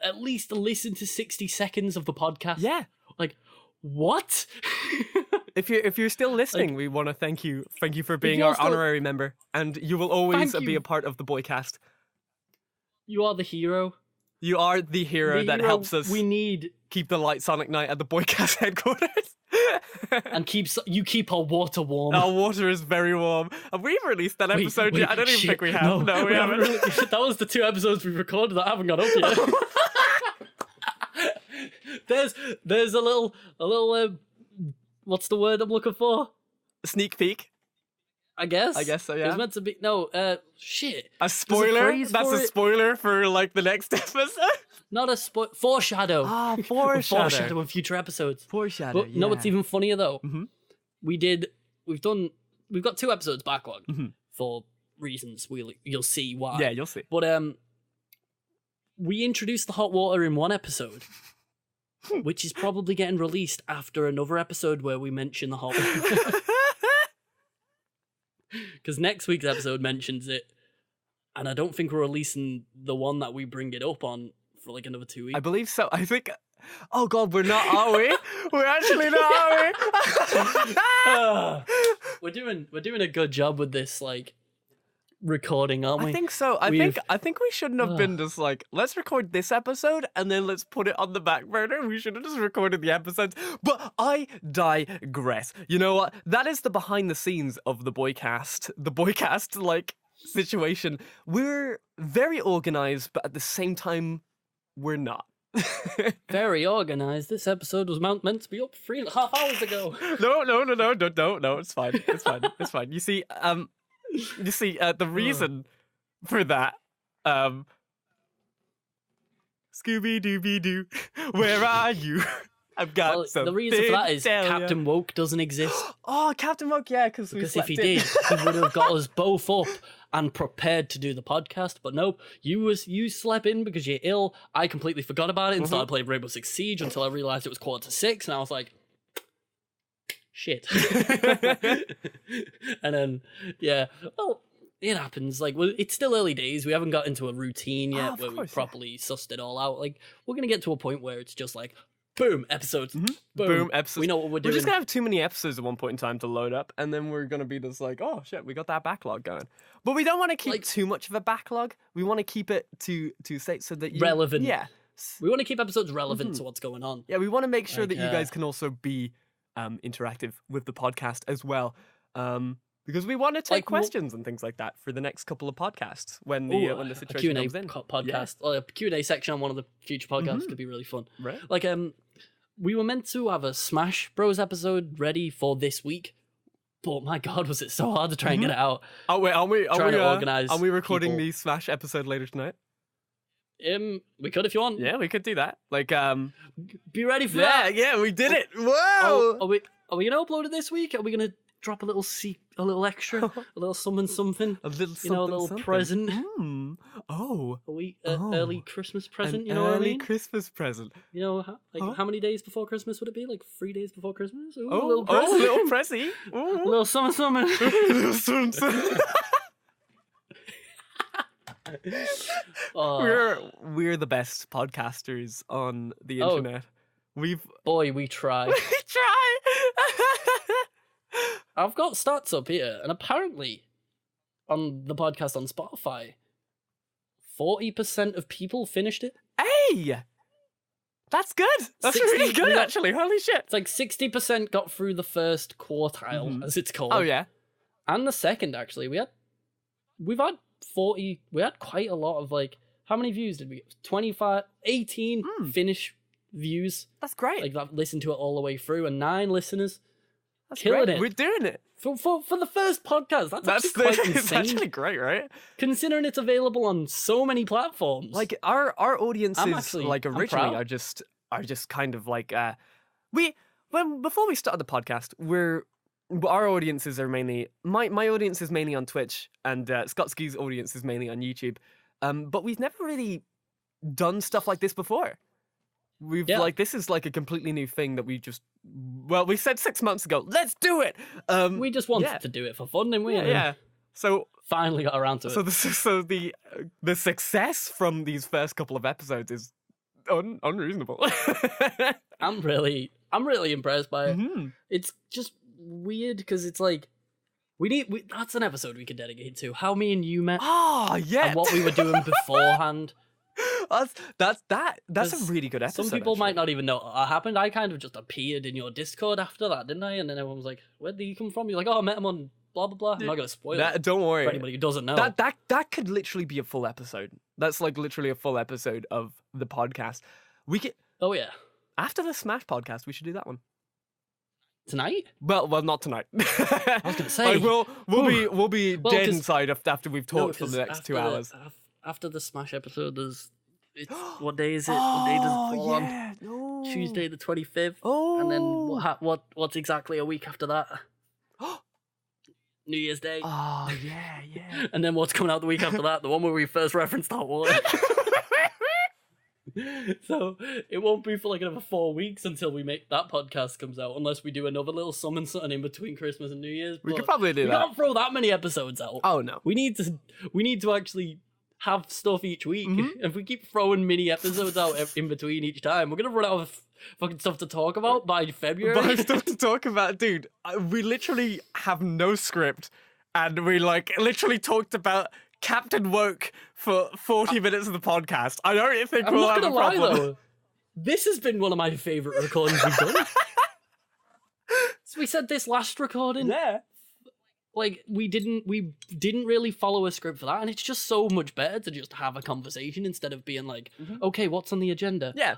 at least listen to 60 seconds of the podcast.
Yeah.
Like, what?
If you're still listening, like, we want to thank you. Thank you for being our honorary member, and you will always be a part of the Boicast.
You are the hero.
You are the hero that helps us.
We need
keep the lights on at night at the Boicast headquarters.
And you keep our water warm.
Our water is very warm. Have we released that episode yet? I don't even think we have. No, we haven't.
That was the 2 episodes we recorded that haven't gone up yet. There's a little what's the word I'm looking for?
A sneak peek.
I guess
so, yeah.
It was meant to be shit.
A spoiler? That's a spoiler for like the next episode?
Not a foreshadow.
Ah, foreshadow.
Foreshadow in future episodes.
Foreshadow.
But no, what's even funnier though?
Mm-hmm.
We've got 2 episodes backlog for reasons you'll see why.
Yeah, you'll see.
But we introduced the hot water in 1 episode, which is probably getting released after another episode where we mention the hot water. Because next week's episode mentions it, and I don't think we're releasing the one that we bring it up on for like another 2 weeks.
I believe so. I think... Oh god, we're not, are we? We're actually not, are we?
We're doing a good job with this, like, recording, aren't we?
I think so. I think we shouldn't have been just like, let's record this episode and then let's put it on the back burner. We should have just recorded the episodes. But I digress. You know what? That is the behind the scenes of the Boicast. The Boicast, like, situation. We're very organized, but at the same time, we're not.
Very organized. This episode was meant to be up 3.5 hours ago.
No, don't. No, it's fine. It's fine. You see, the reason for that, Scooby-Dooby-Doo, where are you? I've got something.
The reason for that is Captain Woke doesn't exist.
Oh, Captain Woke, yeah, because
if he did, he would have got us both up and prepared to do the podcast. But nope, you slept in because you're ill. I completely forgot about it and started playing Rainbow Six Siege until I realized it was 5:45, and I was like, shit. And then, yeah, well, it happens. Like, it's still early days. We haven't got into a routine yet where we've properly sussed it all out. Like, we're going to get to a point where it's just like, boom, episodes. Boom,
episodes.
We know what we're doing.
We're just going to have too many episodes at one point in time to load up, and then we're going to be just like, oh, shit, we got that backlog going. But we don't want to keep too much of a backlog. We want to keep it to say so that
relevant.
Yeah.
We want to keep episodes relevant to what's going on.
Yeah, we want to make sure that you guys can also be interactive with the podcast as well. Because we want to take questions and things like that for the next couple of podcasts when the situation comes in.
Podcast, a Q&A section on one of the future podcasts could be really fun.
Right.
Like, we were meant to have a Smash Bros episode ready for this week, But my God, was it so hard to try and get it out.
Oh wait,
Trying to organise
are we recording
people.
the Smash episode later tonight?
We could if you want.
Yeah, we could do that. Like,
Be ready for that.
Yeah, we did it. Whoa!
Oh, are we gonna upload it this week? Are we gonna drop a little a little extra, a little something,
a little something,
a little present?
Oh,
Early Christmas present.
An
You know what I mean?
Christmas present.
You know, how many days before Christmas would it be? Like 3 days before Christmas? Ooh,
Oh,
a little present.
little pressy.
A little something.
Little something.
Oh,
We're the best podcasters on the
Oh.
internet. We
try.
try.
I've got stats up here, and apparently, on the podcast on Spotify, 40% of people finished it.
Hey, that's good. That's
60
really good,
we got-
actually. Holy shit.
It's like 60% got through the first quartile, as it's called.
Oh yeah.
And the second, actually. We've had 40, we had quite a lot of, like, how many views did we get? 25, 18 Finnish views.
That's great.
Like, that listened to it all the way through, and 9 listeners.
That's
killing
great.
it.
We're doing it.
For the first podcast, that's actually quite
It's
insane.
actually great, right?
Considering it's available on so many platforms.
Like our audiences, like
I'm
originally,
proud.
are just kind of like before we started the podcast, our audiences are mainly my audience is mainly on Twitch, and Scottscy's audience is mainly on YouTube. But we've never really done stuff like this before. This is like a completely new thing that we said 6 months ago, let's do it.
We just wanted to do it for fun, didn't we?
Yeah. So
finally got around to it.
So the success from these first couple of episodes is unreasonable.
I'm really impressed by it.
Mm-hmm.
It's just weird because it's like that's an episode we could dedicate to how me and you met.
Oh yeah,
And what we were doing beforehand.
That's a really good episode.
Some people might
actually.
not even know what happened. I kind of just appeared in your Discord after that, didn't I? And then everyone was like, "Where did you come from?" You're like, "Oh, I met him on blah blah blah." I'm not gonna spoil it
Don't worry.
for anybody who doesn't know.
That could literally be a full episode. That's like literally a full episode of the podcast. We could
Oh yeah,
after the Smash podcast, we should do that one.
tonight.
Well, not tonight. I
was gonna say.
we'll be
Well,
dead
'cause-
inside after we've talked for
'cause
the next 2
after
hours.
After the Smash episode, what day is it? What day does it fall on?
yeah, no.
Tuesday the 25th.
Oh,
And then what's exactly a week after that? New Year's Day.
Oh yeah.
And then what's coming out the week after that? The one where we first referenced that one. So it won't be for like another 4 weeks until that podcast comes out, unless we do another little something in between Christmas and New Year's.
We
But
could probably do
we
that.
can't throw that many episodes out.
Oh no.
We need to actually have stuff each week. If we keep throwing mini episodes out in between each time, we're gonna run out of fucking stuff to talk about by February.
But stuff to talk about, dude. We literally have no script, and we like literally talked about Captain Woke for 40 minutes of the podcast. I don't think
I'm
we'll
not
have a
gonna lie
problem.
though. This has been one of my favorite recordings we've done. So we said this last recording.
Yeah.
Like we didn't really follow a script for that, and it's just so much better to just have a conversation instead of being like, okay, what's on the agenda?
Yeah.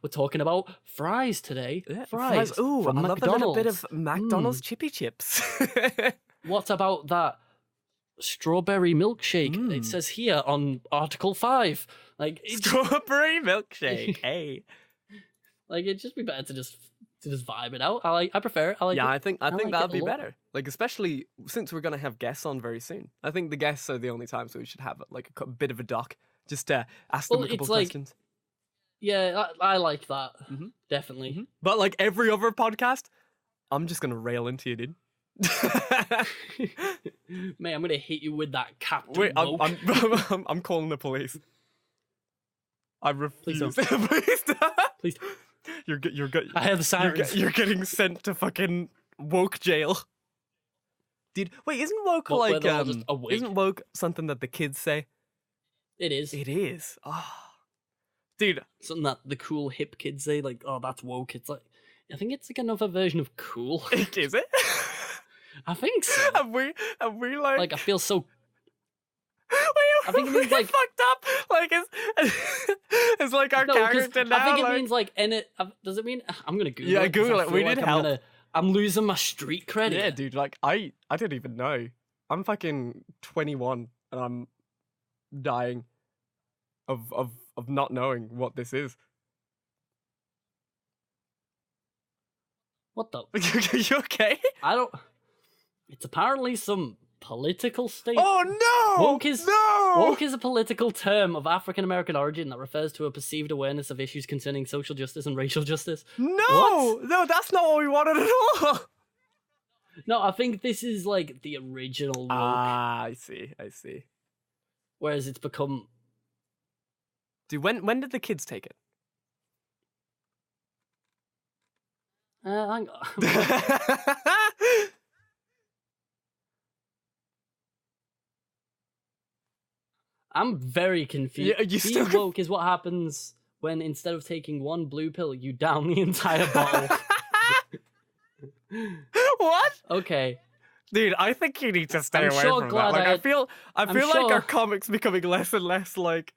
We're talking about fries today.
Yeah,
Fries.
Ooh,
from
I love
McDonald's.
a little bit of McDonald's chippy chips.
What about that strawberry milkshake? It says here on Article 5. Like it's
Strawberry milkshake. Hey.
like it'd just be better to just vibe it out. I prefer it. I like
Yeah,
it.
I think
like
that'd
it
be
a lot.
better. Like especially since we're gonna have guests on very soon. I think the guests are the only time, so we should have like a bit of a doc, just to ask them
Well,
a couple
it's like-
questions.
Yeah, I like that. Definitely.
But like every other podcast, I'm just gonna rail into you, dude.
Man, I'm gonna hit you with that Captain
Wait,
Woke.
I'm calling the police. I refuse.
don't.
Please don't.
Please.
You're
I hear the sirens.
you're getting sent to fucking woke jail. Dude, wait, isn't woke
What, where
like
they're all just awake?
isn't woke something that the kids say?
It is.
It is. Oh. Dude,
Something that the cool hip kids say, like, oh, that's woke. It's like, I think it's like another version of cool.
is it?
I think so.
Have we like
Like, I feel so.
Wait,
I think it means,
we
like-
fucked up. Like it's like our
No, 'cause
character now.
I think it
like...
means like, does it mean? I'm gonna Google
Yeah,
it. 'cause
Google
I
it. We
feel
need
like
help.
I'm losing my street credit.
Yeah, dude. Like I didn't even know. I'm fucking 21 and I'm dying of not knowing what this is.
What the?
You okay?
I don't. It's apparently some political state.
Oh no!
Woke is
no!
woke is a political term of African American origin that refers to a perceived awareness of issues concerning social justice and racial justice.
No, no, that's not what we wanted at all.
No, I think this is like the original woke.
Ah, I see.
Whereas it's become.
Dude, when did the kids take it?
Hang on. I'm very confused.
Yeah, you still
Being woke is what happens when instead of taking one blue pill, you down the entire bottle.
What?
Okay.
Dude, I think you need to stay
I'm
away
sure
from
glad
that. Like,
I-
I feel
I'm
like
sure-
our comics becoming less and less like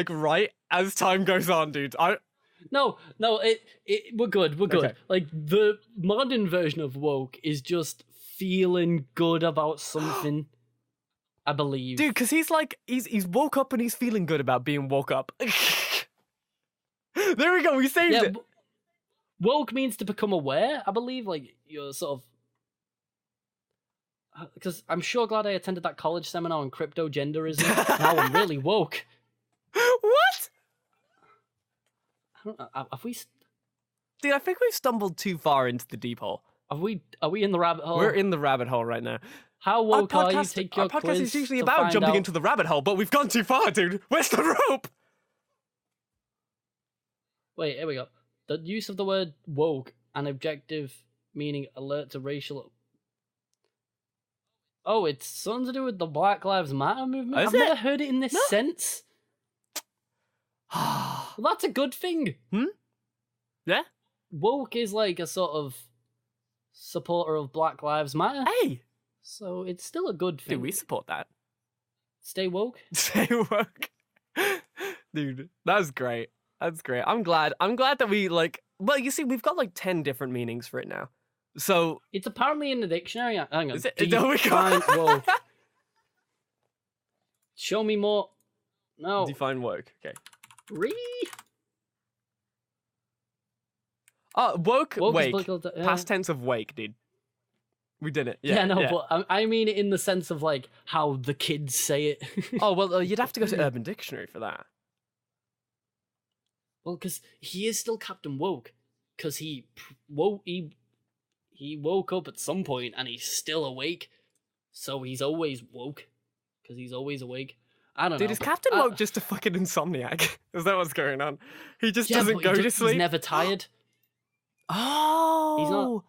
right as time goes on, dude.
No, we're good.
Okay.
Like the modern version of woke is just feeling good about something. I believe.
Dude, because he's woke up and he's feeling good about being woke up. There we go. We saved
Yeah,
it.
woke means to become aware. I believe, like you're sort of. Because I'm sure glad I attended that college seminar on crypto genderism. Now I'm really woke.
What?
I don't know. Have we?
Dude, I think we've stumbled too far into the deep hole.
Are we in the rabbit hole?
We're in the rabbit hole right now.
How woke are you? Take your
our podcast
quiz
is usually
to
about
find
jumping
out.
into the rabbit hole, but we've gone too far, dude. Where's the rope?
Wait, here we go. The use of the word woke, an objective meaning alert to racial. Oh, it's something to do with the Black Lives Matter movement.
Is
I've
it?
never heard it in this
No.
sense. Well, that's a good thing.
Yeah?
Woke is like a sort of supporter of Black Lives Matter,
Hey,
so it's still a good thing.
dude, we support that.
Stay woke.
Stay woke. Dude, that's great. That's great. I'm glad that we well, you see, we've got like 10 different meanings for it now. So
It's apparently in the dictionary. Hang on.
Is it? There we go.
Define woke. Show me more. No.
define woke. Okay. Woke,
Woke is
wake.
political
Past tense of wake, dude. We did it.
Yeah,
Yeah,
no,
yeah.
but I mean it in the sense of like how the kids say it.
Oh, well, you'd have to go to Urban Dictionary for that.
Well, because he is still Captain Woke, because he woke up at some point and he's still awake, so he's always woke, because he's always awake. I don't know.
Dude, is Captain Woke just a fucking insomniac? Is that what's going on? He just
Yeah,
doesn't
but
go to sleep?
He's never tired.
Oh!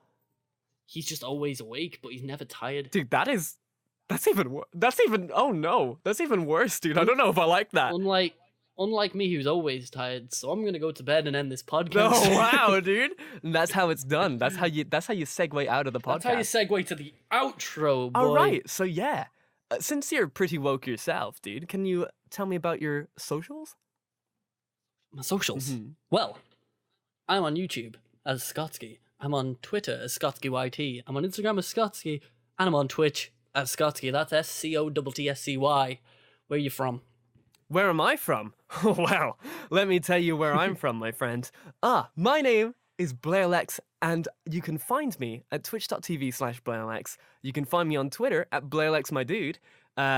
He's just always awake, but he's never tired.
Dude, that's even oh no, that's even worse, dude. I don't know if I like that.
Unlike me, who's always tired, so I'm gonna go to bed and end this podcast.
Oh wow, dude. And that's how it's done. That's how you segue out of the podcast.
That's how you segue to the outro, boy.
All right. So yeah, since you're pretty woke yourself, dude, can you tell me about your socials?
My socials.
Mhm.
Well, I'm on YouTube as Scottscy. I'm on Twitter as ScottscyYT. I'm on Instagram as Scottscy, and I'm on Twitch as Scottscy. That's SCOTTSCY. Where are you from?
Where am I from? Well, let me tell you where I'm from, my friend. My name is Blairlex, and you can find me at twitch.tv/Blairlex. You can find me on Twitter at BlairlexMyDude.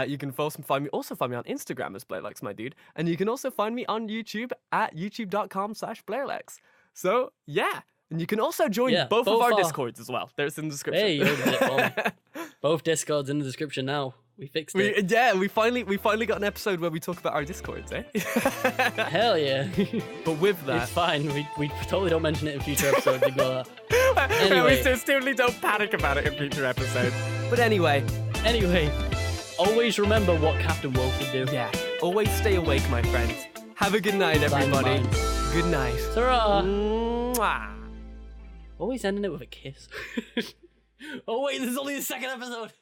You can also find me on Instagram as BlairlexMyDude, and you can also find me on YouTube at youtube.com/Blairlex. So, yeah. And you can also join both of our Discords as well. There's in the description.
Hey, you did it for me. Both Discords in the description now. We fixed it.
We finally got an episode where we talk about our Discords, eh?
Hell yeah.
But with that,
It's fine. We totally don't mention it in future episodes. Ignore that. Anyway.
we certainly don't panic about it in future episodes. But anyway,
always remember what Captain Woke would do.
yeah, always stay awake, my friends. Have a good night, everybody.
minds.
Good night.
Ta-ra.
Mwah.
Always ending it with a kiss. Oh wait, this is only the second episode.